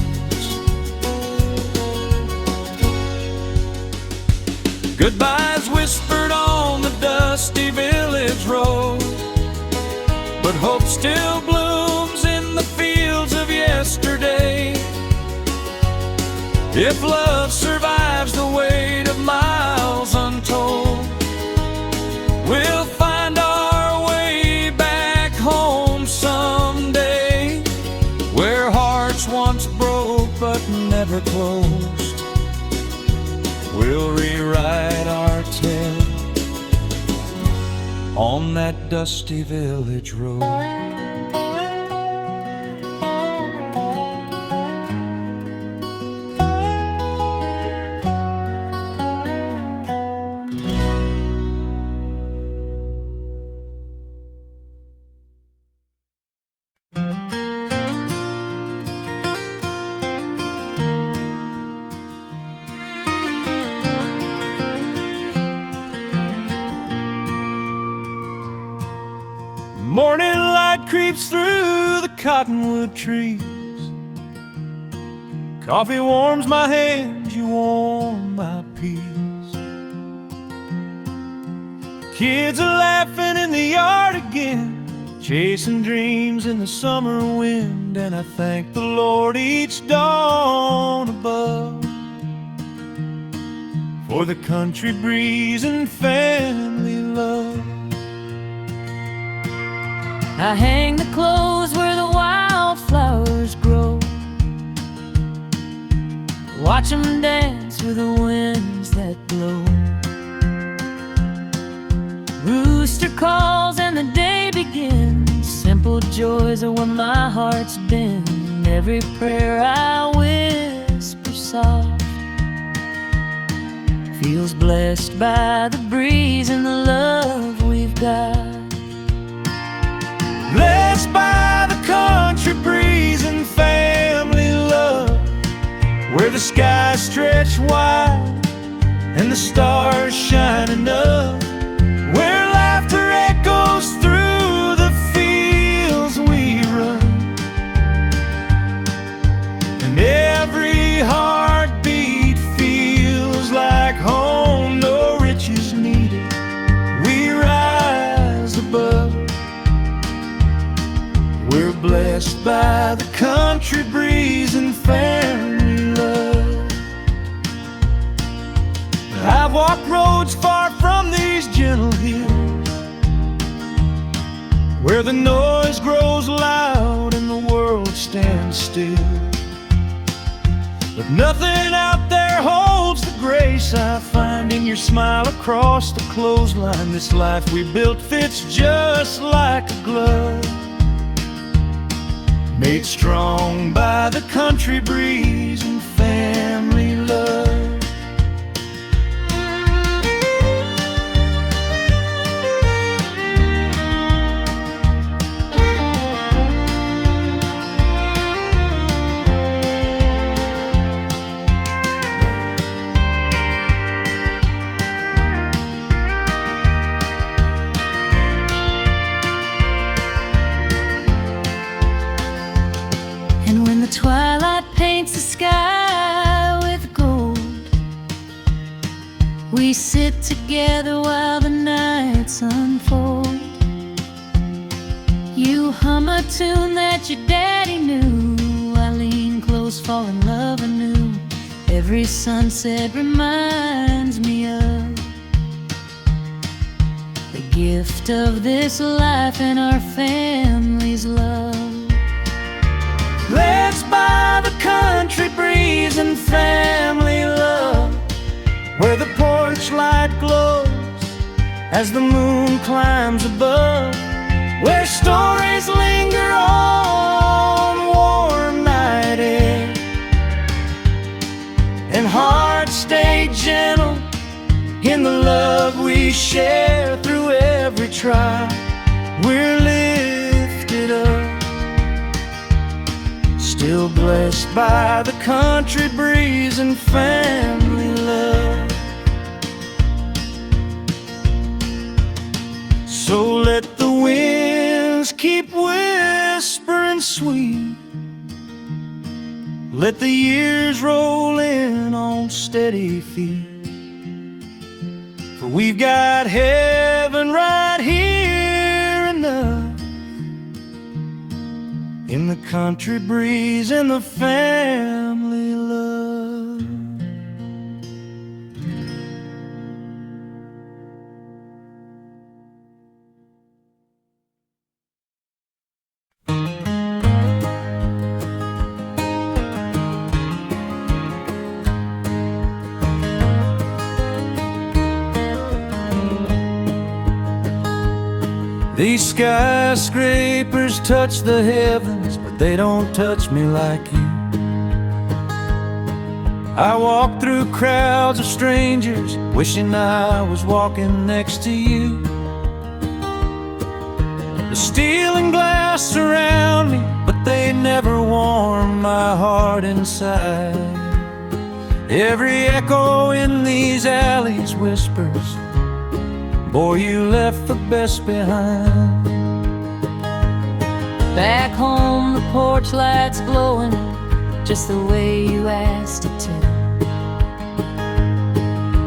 Speaker 1: Goodbyes whispered on the dusty village road, but hope still blooms in the fields of yesterday. If love survives the weight of miles untold, we'll find our way back home someday, where hearts once broke but never closed. We'll rewrite our tale on that dusty village road. Morning light creeps through the cottonwood trees. Coffee warms my hands, you warm my peace. Kids are laughing in the yard again, chasing dreams in the summer wind. And I thank the Lord each dawn above for the country breeze and family love.
Speaker 2: I hang the clothes where the wildflowers grow, watch them dance with the winds that blow. Rooster calls and the day begins. Simple joys are where my heart's been. Every prayer I whisper soft feels blessed by the breeze and the love we've got.
Speaker 1: Blessed by the country breeze and family love, where the skies stretch wide and the stars shining up, where laughter echoes through the fields we run, and every heartbeat feels like home. No riches needed, we rise above. We're blessed by the country breeze and family love. I've walked roads far from these gentle hills,
Speaker 3: where the noise grows loud and the world stands still. But nothing out there holds the grace I find in your smile across the clothesline. This life we built fits just like a glove, made strong by the country breeze and family love.
Speaker 2: The twilight paints the sky with gold. We sit together while the nights unfold. You hum a tune that your daddy knew. I lean close, fall in love anew. Every sunset reminds me of the gift of this life and our family's love.
Speaker 3: Let's buy the country breeze and family love, where the porch light glows as the moon climbs above, where stories linger on warm night air, and hearts stay gentle in the love we share. Through every trial we're lifted up, still blessed by the country breeze and family love. So let the winds keep whispering sweet, let the years roll in on steady feet, for we've got heaven right here enough, in the country breeze and the family love.
Speaker 1: These skyscrapers touch the heavens, but they don't touch me like you. I walk through crowds of strangers, wishing I was walking next to you. The steel and glass surround me, but they never warm my heart inside. Every echo in these alleys whispers, boy, you left the best behind.
Speaker 2: Back home the porch light's glowing just the way you asked it to.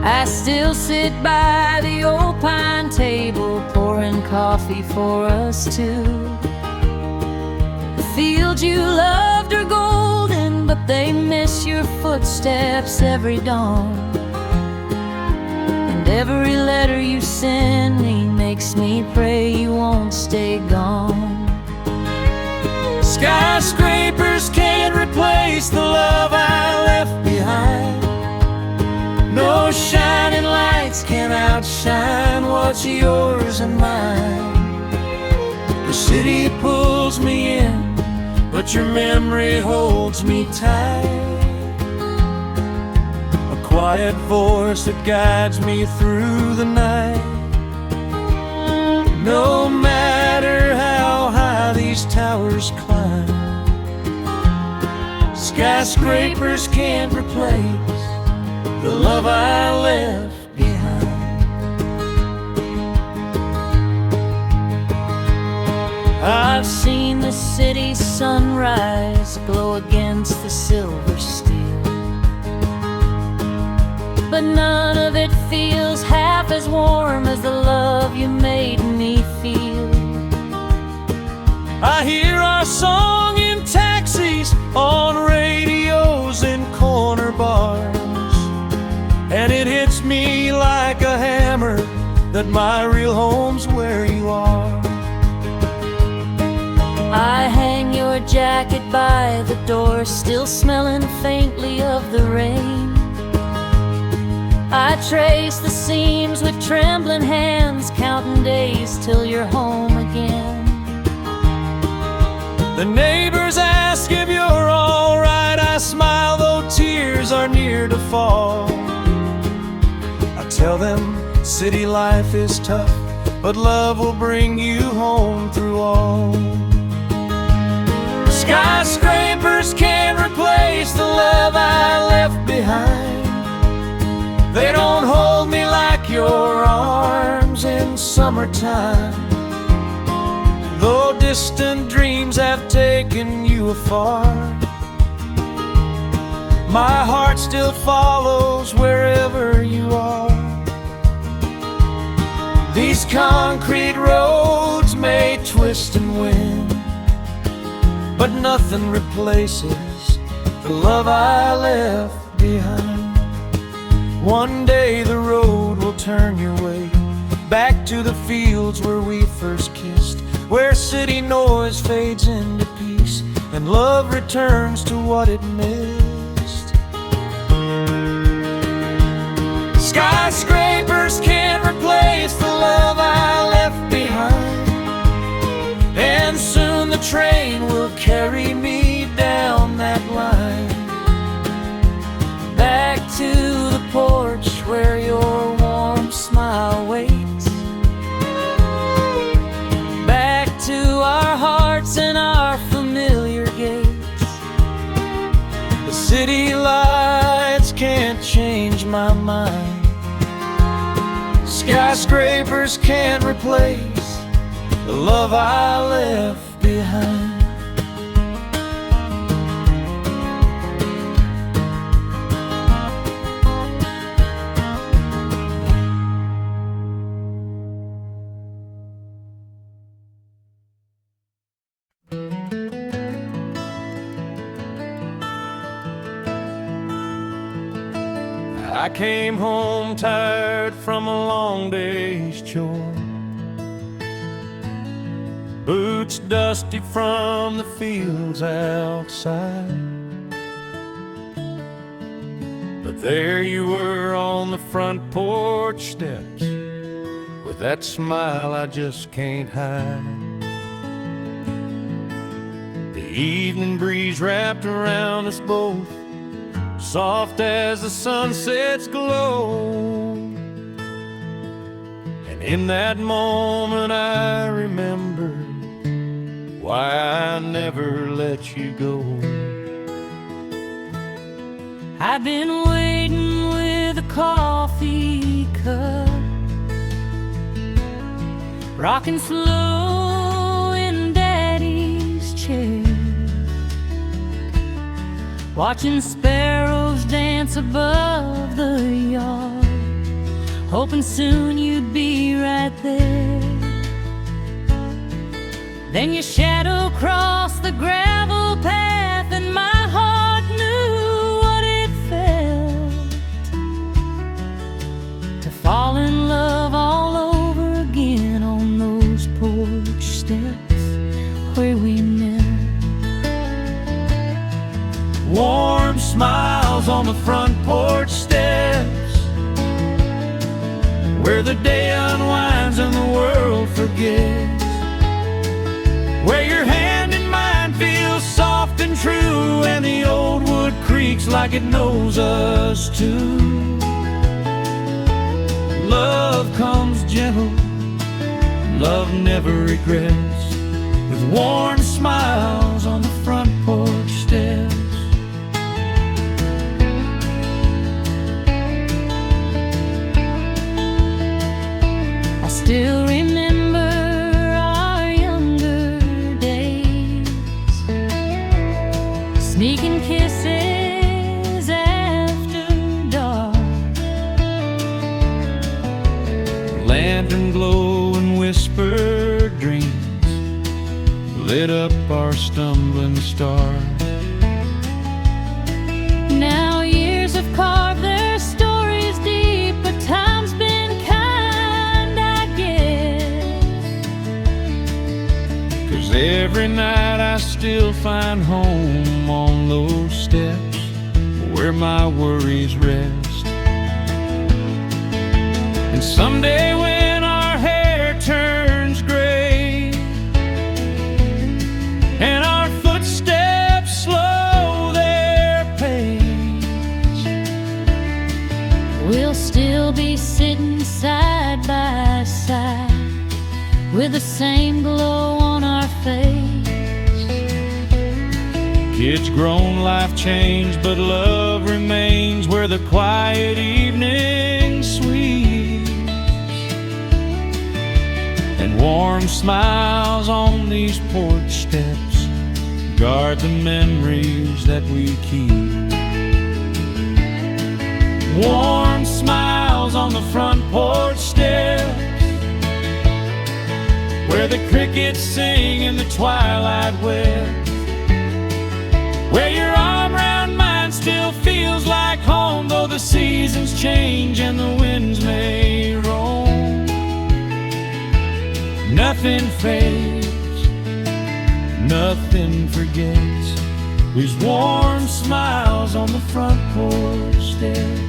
Speaker 2: I still sit by the old pine table, pouring coffee for us two. The fields you loved are golden, but they miss your footsteps every dawn. And every letter you send me makes me pray you won't stay gone.
Speaker 3: Skyscrapers can't replace the love I left behind. No shining lights can outshine what's yours and mine. The city pulls me in, but your memory holds me tight. A quiet voice that guides me through the night. No matter how high these towers climb, skyscrapers can't replace the love I left behind.
Speaker 2: I've seen the city's sunrise glow against the silver steel, but none of it feels half as warm as the love you made me feel.
Speaker 3: I hear our song in taxis, on radios in corner bars, and it hits me like a hammer that my real home's where you are.
Speaker 2: by the door, still smelling faintly of the rain. I trace the seams with trembling hands, counting days till you're home again.
Speaker 1: The neighbors ask if you're all right. I smile though tears are near to fall. I tell them city life is tough, but love will bring you home through all. Skyscrapers can't replace the love I left behind. They don't hold me like your arms in summertime. Though distant dreams have taken you afar, my heart still follows wherever you are. These concrete roads may twist and win, but nothing replaces the love I left behind. One day the road will turn your way back to the fields where we first kissed, where city noise fades into peace and love returns to what it missed. Skyscrapers can't replace the love I left behind, and soon the train will carry me down that line, back to the porch where your warm smile waits, back to our hearts and our familiar gates. The city lights can't change my mind. Skyscrapers can't replace the love I left behind. I came home tired from a long day's chore, boots dusty from the fields outside. But there you were on the front porch steps, with that smile I just can't hide. The evening breeze wrapped around us both, soft as the sunset's glow. And in that moment I remembered why I never let you go.
Speaker 2: I've been waiting with a coffee cup, rocking slow in Daddy's chair, watching sparrows dance above the yard, hoping soon you'd be right there. Then your shadow crossed the gravel path, and my heart knew what it felt to fall in love all over again on those porch steps where we met.
Speaker 1: Warm smiles on the front porch steps, where the day unwinds and the world forgets, where your hand in mine feels soft and true, and the old wood creaks like it knows us too. Love comes gentle, love never regrets, with warm smiles on the front porch steps.
Speaker 2: Still remember our younger days, sneaking kisses after dark,
Speaker 1: lantern glow and whispered dreams lit up our stumbling stars.
Speaker 2: Now years have carved their stories deep, but time's been kind, I guess.
Speaker 3: 'cause every night I still find home on those steps where my worries rest. And someday when our hair turns gray and our footsteps slow their pace,
Speaker 2: we'll still be sitting side by side with the same glow on our face.
Speaker 3: Kids grown, life changed, but love remains where the quiet evening sweeps, and warm smiles on these porch steps guard the memories that we keep. Warm smiles on the front porch steps where the crickets sing in the twilight west, where your arm around mine still feels like home, though the seasons change and the winds may roam. Nothing fades, nothing forgets these warm smiles on the front porch steps.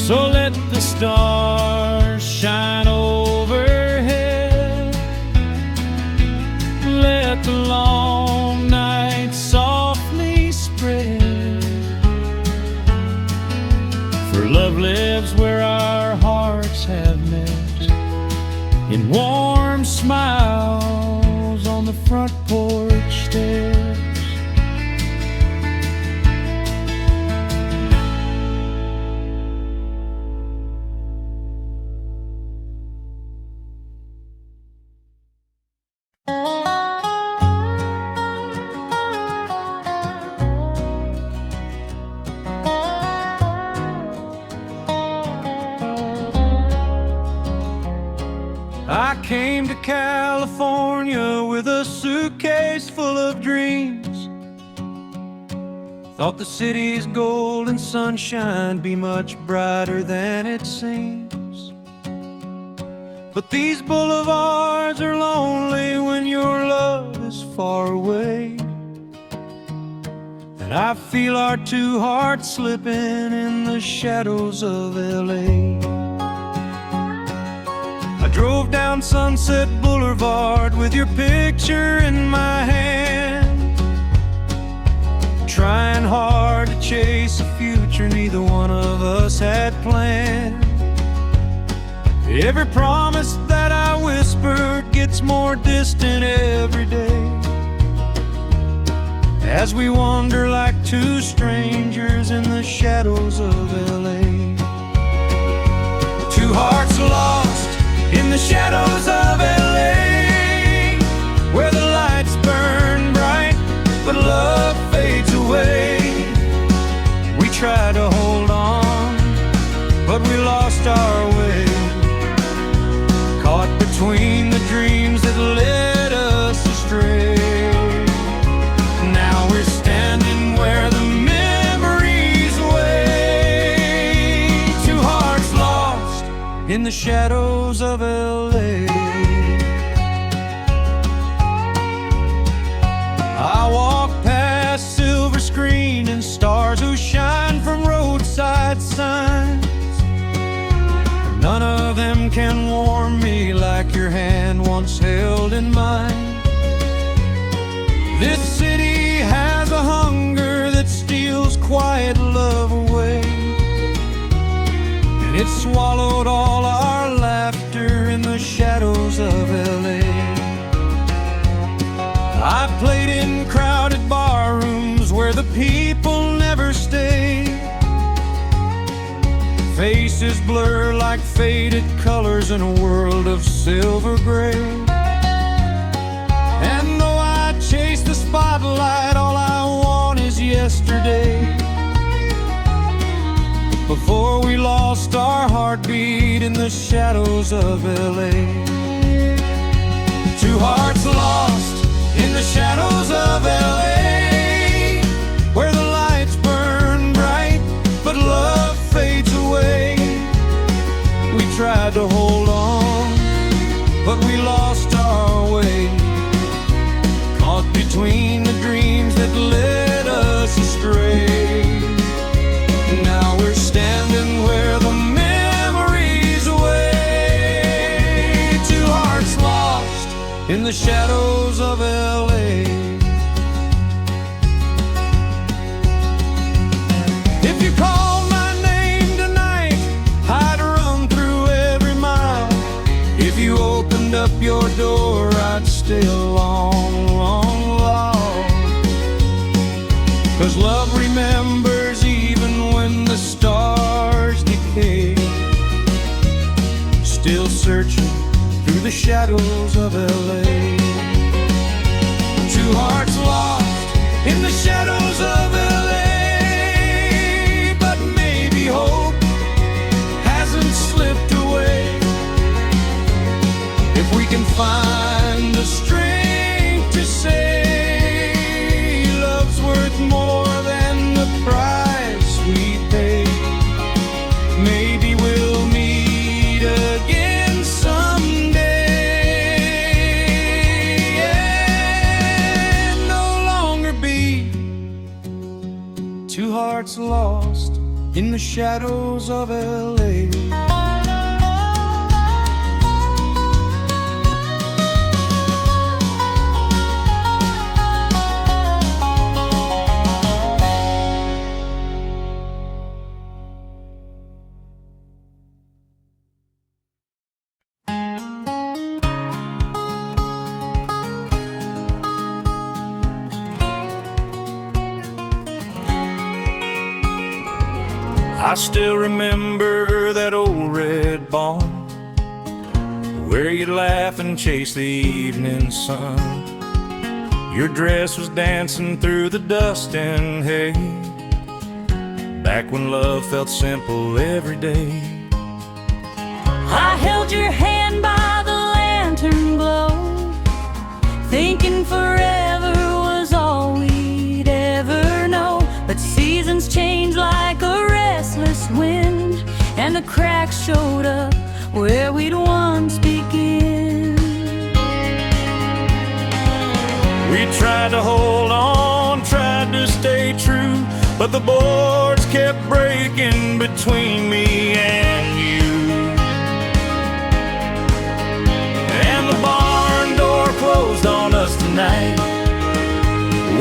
Speaker 3: So let the stars shine overhead, let the long night softly spread, for love lives where our hearts have met, in warm smiles on the front porch steps.
Speaker 1: I came to California with a suitcase full of dreams. Thought the city's gold and sunshine be much brighter than it seems. But these boulevards are lonely when your love is far away, and I feel our two hearts slipping in the shadows of LA. I drove down Sunset Boulevard with your picture in my hand, trying hard to chase a future neither one of us had planned. Every promise that I whispered gets more distant every day, as we wander like two strangers in the shadows of LA. Two hearts lost in the shadows of LA, where the lights burn bright but love fades away. We tried to hold on, but we lost our way, caught between the dreams that led us astray. Now we're standing where the memories wait. Two hearts lost in the shadows of LA. I walk past silver screen and stars who shine from roadside signs. None of them can warm me like your hand once held in mine. This city has a hunger that steals quiet love away, and it swallowed all our laughter in the shadows of LA. I played in crowded bar rooms where the people never stay. Faces blur like faded colors in a world of silver gray. And though I chase the spotlight, all I want is yesterday, before we lost our heartbeat in the shadows of LA. Two hearts lost in the shadows of LA. between the dreams that led us astray. Now we're standing where the memories away. Two hearts lost in the shadows of LA. If you called my name tonight, I'd run through every mile. If you opened up your door, I'd stay a long, long while. 'Cause love remembers even when the stars decay. Still searching through the shadows of LA. Two hearts lost in the shadows of LA. But maybe hope hasn't slipped away. If we can find the strength to say love's worth more than the price we pay, maybe we'll meet again someday. And no longer be two hearts lost in the shadows of LA. I still remember that old red barn where you'd laugh and chase the evening sun. Your dress was dancing through the dust and hay, back when love felt simple every day.
Speaker 2: I held your hand by the lantern glow, thinking forever was all we'd ever know. But seasons change like a restless wind, and the cracks showed up where we'd once begun.
Speaker 3: We tried to hold on, tried to stay true, but the boards kept breaking between me and you. And the barn door closed on us tonight,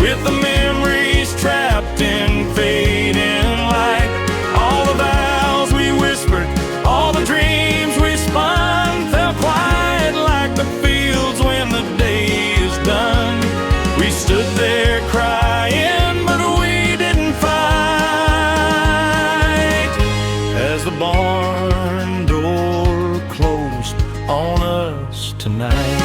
Speaker 3: with the memories trapped in fading light. All the vows we whispered, all the dreams we spun, fell quiet like the fields when the day is done. We stood there crying, but we didn't fight, as the barn door closed on us tonight.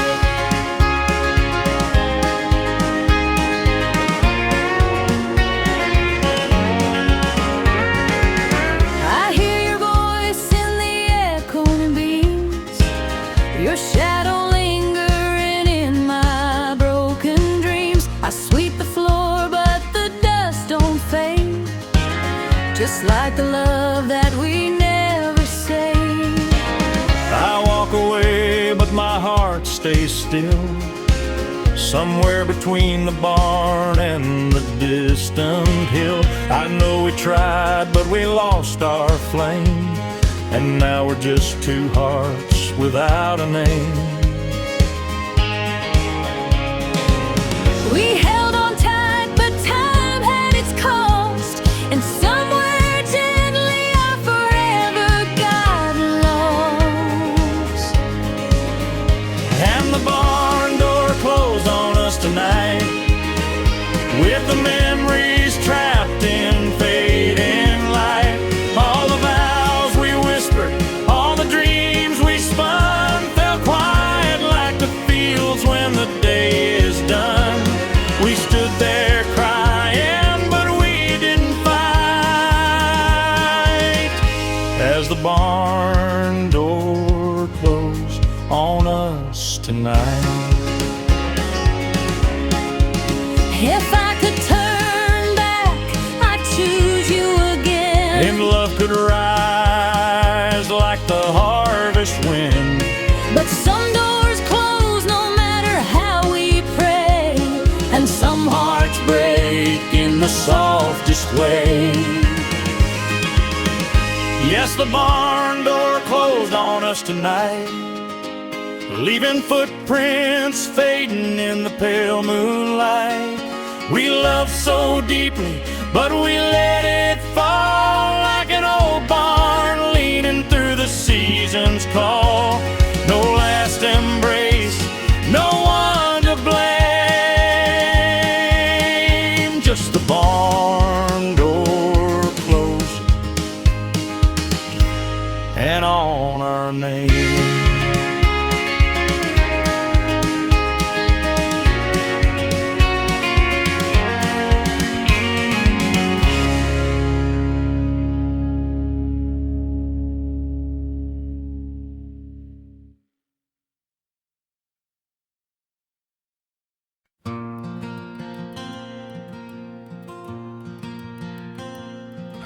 Speaker 2: Your shadow lingering in my broken dreams. I sweep the floor, but the dust don't fade, just like the love that we never saved.
Speaker 3: I walk away, but my heart stays still, somewhere between the barn and the distant hill. I know we tried, but we lost our flame, and now we're just two hearts without a name.
Speaker 2: We held on tight, but time had its cost, and somewhere gently our forever got lost.
Speaker 3: And the barn door closed on us tonight, with the memories trapped in fading light. All the vows we whispered, all the dreams we spun, fell quiet like the fields when the day is done. We stood there crying, but we didn't fight, as the barn door closed on us tonight.
Speaker 2: If I could turn back, I'd choose you again.
Speaker 3: If love could rise like the harvest wind,
Speaker 2: But some doors close no matter how we pray, and some
Speaker 3: Some hearts break in the softest way. Yes, the barn door closed on us tonight, leaving footprints fading in the pale moonlight. We loved so deeply, but we let it fall like an old barn leaning through the season's call. No last embrace, no one to blame, just the barn door closed and on our name.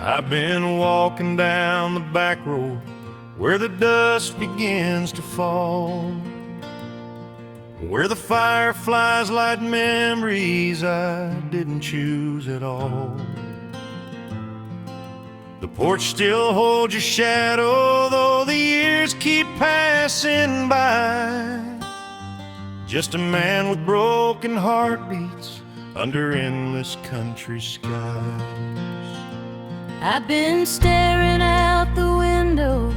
Speaker 3: I've been walking down the back road where the dust begins to fall, where the fireflies light memories I didn't choose at all. The porch still holds your shadow, though the years keep passing by. Just a man with broken heartbeats under endless country skies.
Speaker 2: I've been staring out the window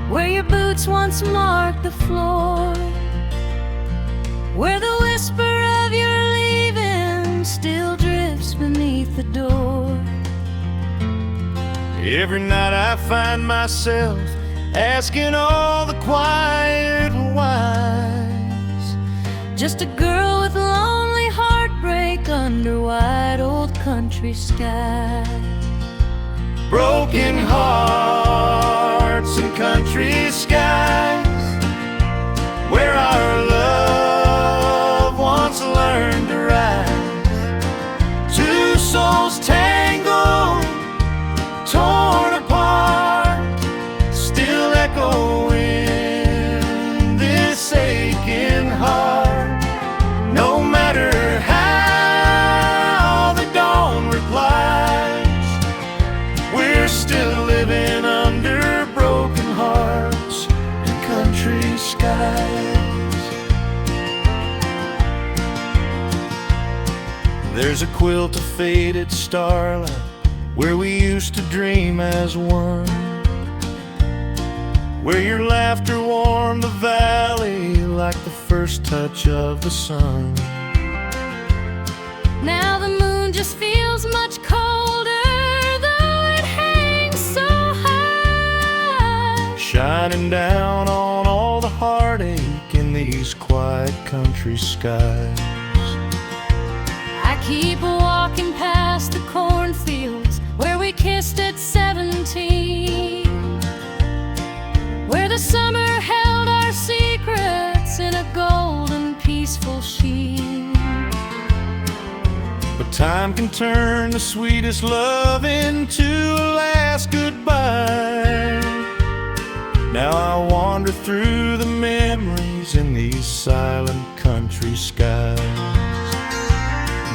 Speaker 2: where your boots once marked the floor, where the whisper of your leaving still drifts beneath the door.
Speaker 3: Every night I find myself asking all the quiet whys.
Speaker 2: Just a girl with lonely heartbreak under wide old country skies.
Speaker 3: Broken hearts and country skies, where our love once learned to rise. Two souls tangled, torn apart, still echo in this aching heart. No matter how the dawn replies, we're still living under broken hearts and country skies. There's a quilt of faded starlight where we used to dream as one, where your laughter warmed the valley like the first touch of the sun.
Speaker 2: Now the moon just feels much colder, though it hangs so high,
Speaker 3: shining down on all the heartache in these quiet country skies.
Speaker 2: I keep walking past the cornfields where we kissed at 17, where the summer held our secrets in a golden peaceful sheen.
Speaker 3: But time can turn the sweetest love into a last goodbye. Now I wander through the memories in these silent country skies.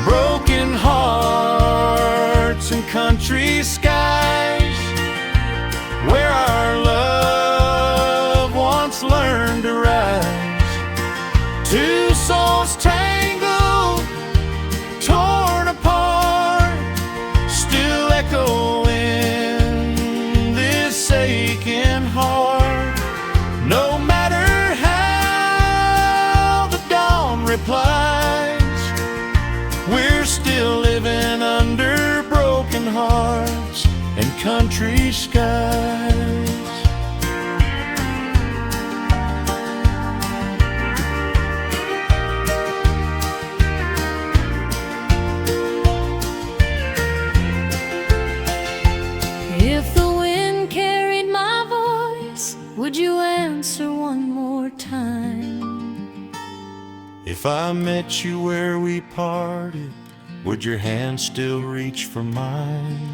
Speaker 3: Broken hearts and country skies, where our love once learned to rise. Two souls tangled, torn apart, still echo in this aching heart. No matter how the dawn replies, we're still living under broken hearts and country skies.
Speaker 2: If the wind carried my voice, would you answer one more time?
Speaker 3: If I met you where we parted, would your hand still reach for mine?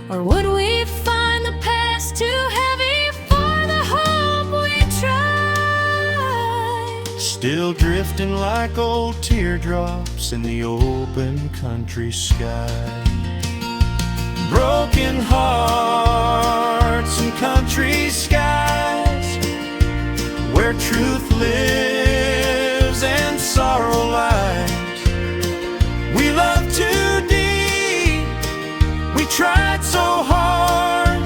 Speaker 2: Or would we find the past too heavy for the hope we tried?
Speaker 3: still drifting like old teardrops in the open country sky. Broken hearts and country skies, where truth lives and sorrow lies. We love too deep, we tried so hard,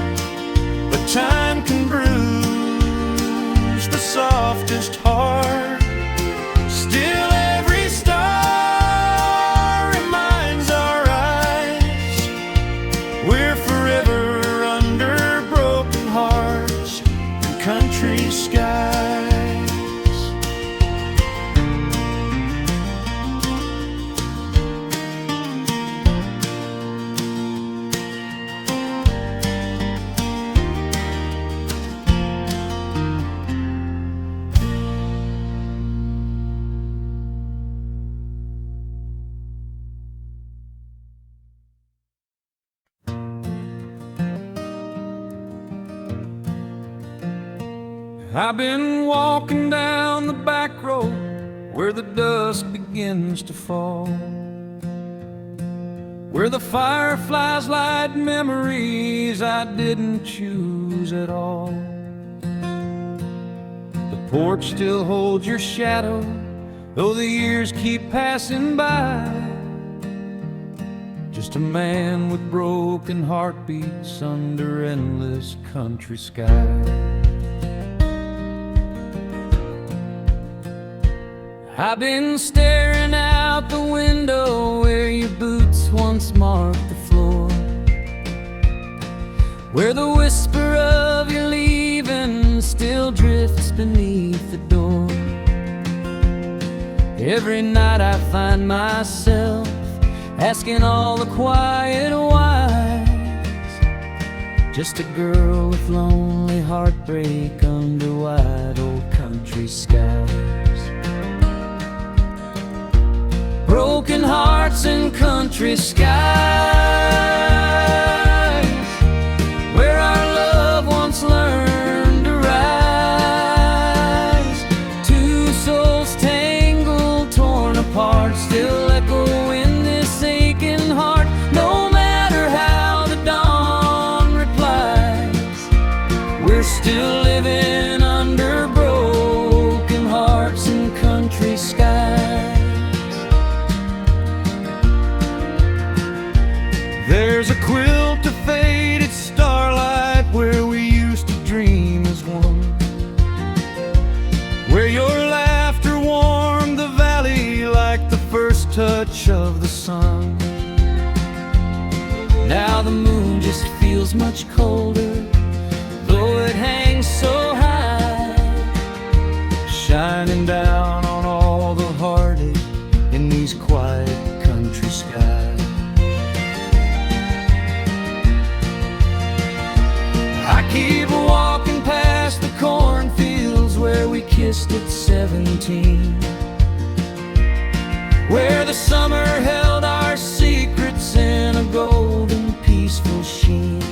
Speaker 3: but time can bruise the softest heart. Still every star reminds our eyes we're forever under broken hearts and country skies.
Speaker 1: I've been walking down the back road where the dusk begins to fall, where the fireflies light memories I didn't choose at all. The porch still holds your shadow, though the years keep passing by. Just a man with broken heartbeats under endless country skies. I've been staring out the window where your boots once marked the floor, where the whisper of your leaving still drifts beneath the door. Every night I find myself asking all the quiet whys. Just a girl with lonely heartbreak under wide old country skies. Broken hearts and country skies, where our love once learned to rise. Two souls tangled, torn apart, still echo in this aching heart. No matter how the dawn replies, we're still living under broken hearts and country skies. There's a quilt of faded starlight where we used to dream as one, where your laughter warmed the valley like the first touch of the sun. Now the moon just feels much colder, though it hangs so high, shining down on all the heartache in these quiet country skies. I keep walking past the cornfields where we kissed at 17, where the summer held our secrets in a golden peaceful sheen.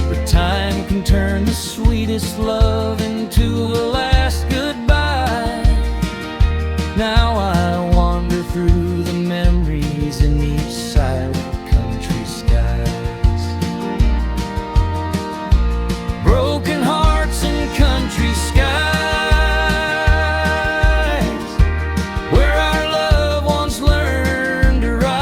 Speaker 1: But time can turn the sweetest love into a last goodbye. Now I wander through the memories in each silent country skies. Broken hearts and country skies, where our love once learned to rise.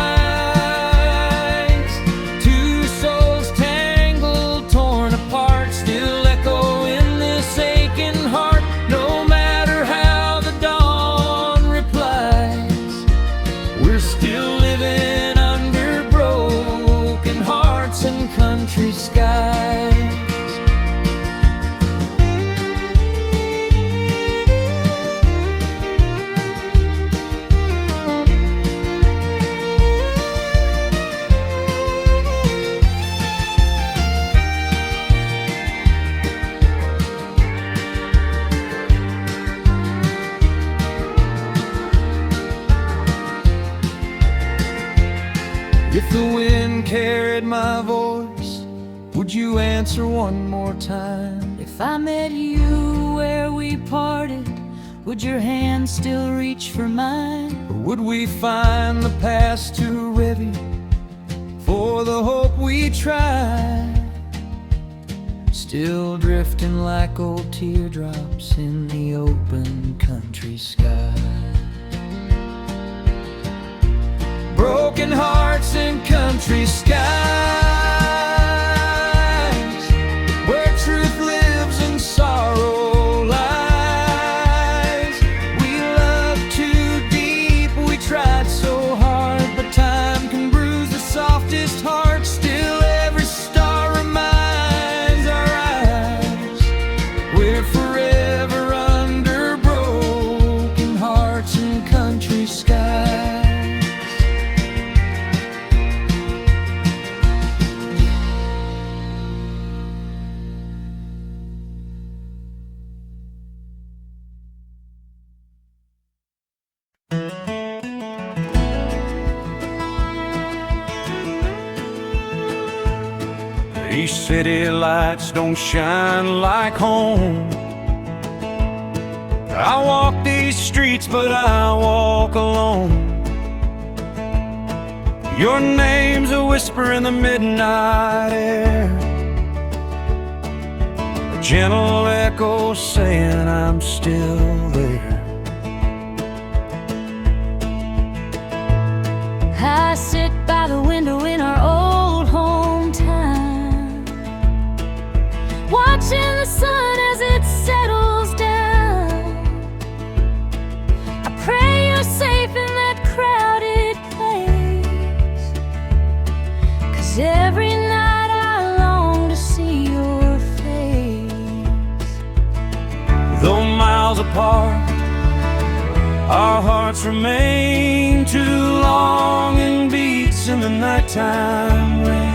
Speaker 1: Two souls tangled, torn apart, still echo in this aching heart. No matter how the dawn replies, we're still living under broken hearts and country skies. If the wind carried my voice, would you answer one more time?
Speaker 2: If I met you where we parted, Would your hand still reach for mine?
Speaker 1: Or would we find the past too heavy for the hope we tried? Still drifting like old teardrops in the open country sky. Broken hearts in country skies, where truth lives and sorrow lies. We loved too deep, we tried so hard, but time can bruise the softest heart. Still every star reminds our eyes we're forever under broken hearts in country skies.
Speaker 3: These city lights don't shine like home. I walk these streets, but I walk alone. Your name's a whisper in the midnight air, a gentle echo saying I'm still there.
Speaker 2: I sit by the window in our old hometown, watching the sun as it settles down. I pray you're safe in that crowded place, 'cause every night I long to see your face.
Speaker 3: Though miles apart, our hearts remain too long in beats in the nighttime rain.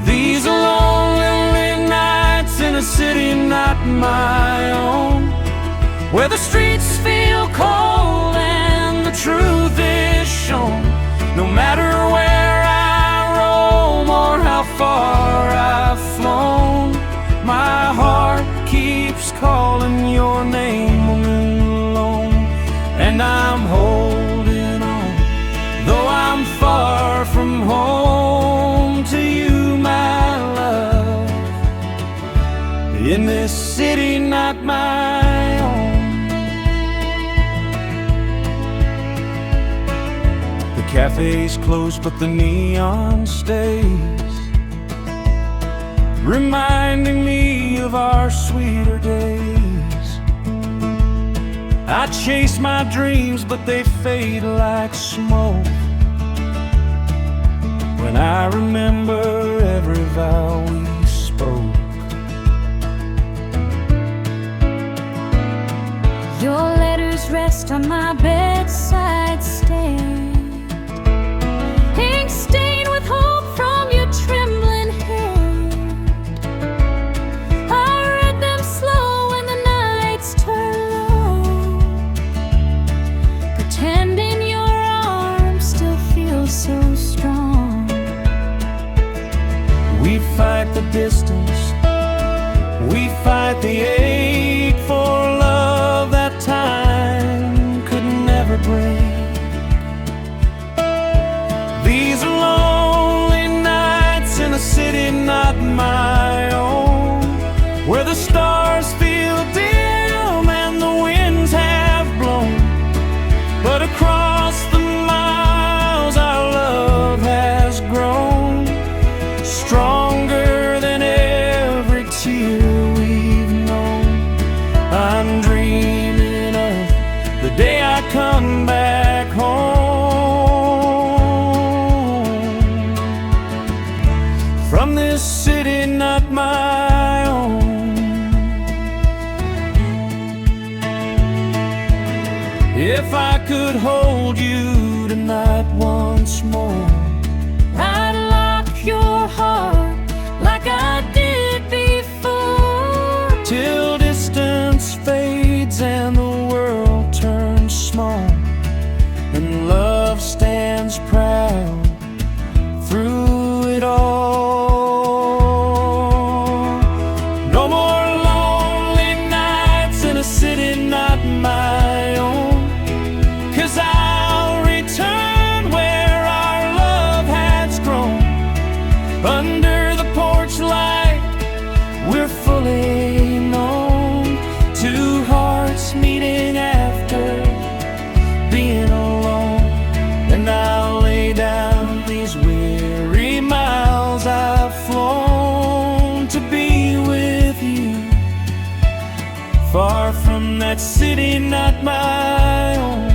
Speaker 3: These are lonely nights in a city not my own, where the streets feel cold and the truth is shown. No matter where I roam or how far I've flown, my heart keeps calling your name alone. And I'm holding on, though I'm far from home, to you, my love, in this city not my own. The cafe's closed, but the neon stays, reminding me of our sweeter days. I chase my dreams, but they fade like smoke when I remember every vow we spoke.
Speaker 2: Your letters rest on my bedside stand, ink stained with hope from your trembling hand. I read them slow when the nights turn low, pretending your arms still feel so strong.
Speaker 3: We fight the distance, we fight the ache for love that time could never break. These are lonely nights in a city not my own, where the stars feel dim and the winds have blown. But across the miles our love has grown, stronger than every tear we've known. I'm dreaming of the day I come back home, from this city not my own. If I could hold you tonight once more,
Speaker 2: I'd lock your heart like I did before,
Speaker 3: till distance fades and the world turns small, and love stands proud through it all. No more lonely nights moonlight city not my own.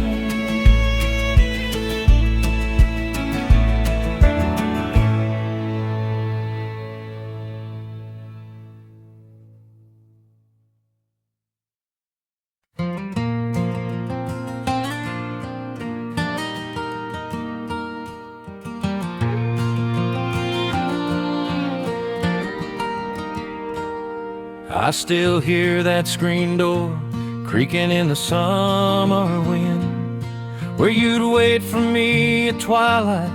Speaker 3: I still hear that screen door creaking in the summer wind, where you'd wait for me at twilight,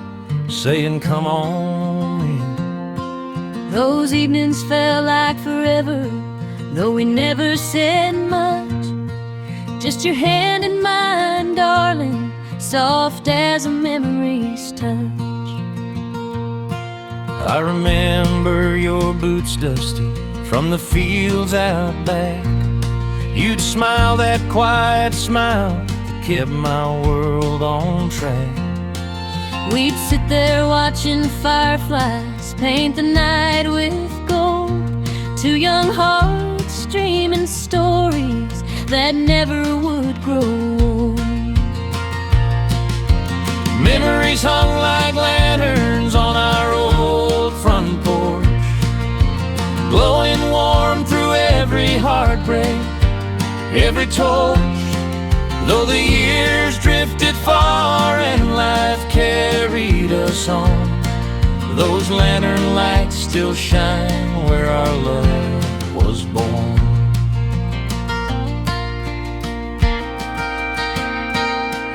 Speaker 3: saying come on in.
Speaker 2: Those evenings felt like forever, though we never said much. Just your hand in mine, darling, soft as a memory's touch.
Speaker 3: I remember your boots dusty from the fields out back. You'd smile that quiet smile that kept my world on track.
Speaker 2: We'd sit there watching fireflies paint the night with gold. Two young hearts dreaming stories that never would grow old.
Speaker 3: Memories hung like lanterns on our old front porch, glowing warm through every heartbreak, every torch. Though the years drifted far and life carried us on, those lantern lights still shine where our love was born.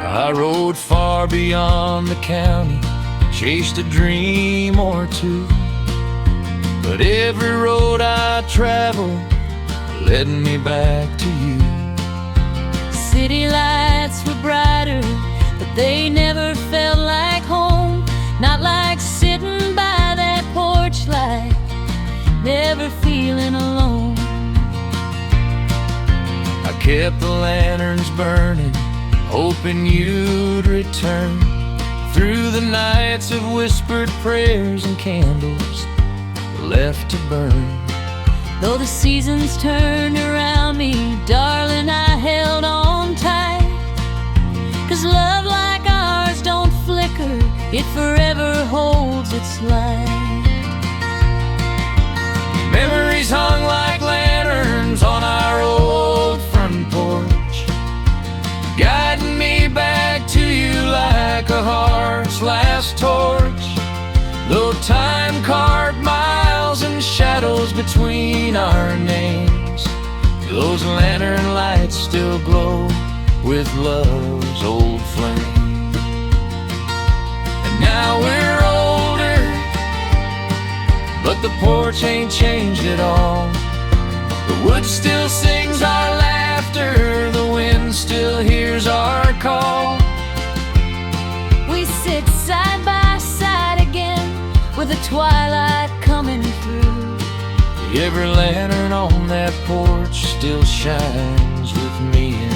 Speaker 3: I rode far beyond the county, chased a dream or two, but every road I traveled led me back to you.
Speaker 2: City lights were brighter, but they never felt like home. Not like sitting by that porch light, never feeling alone.
Speaker 3: I kept the lanterns burning, hoping you'd return, through the nights of whispered prayers and candles left to burn.
Speaker 2: Though the seasons turned around me, darling, I held on tight. 'Cause love like ours don't flicker, it forever holds its light.
Speaker 3: Memories hung like lanterns on our old front porch, guiding me back to you like a heart's last torch. Though time carved miles and shadows between our names, those lantern lights still glow with love's old flame. And now we're older, but the porch ain't changed at all. The wood still sings our laughter, the wind still hears our call.
Speaker 2: We sit side by side again, with the twilight coming through.
Speaker 3: Every lantern on that porch still shines with me and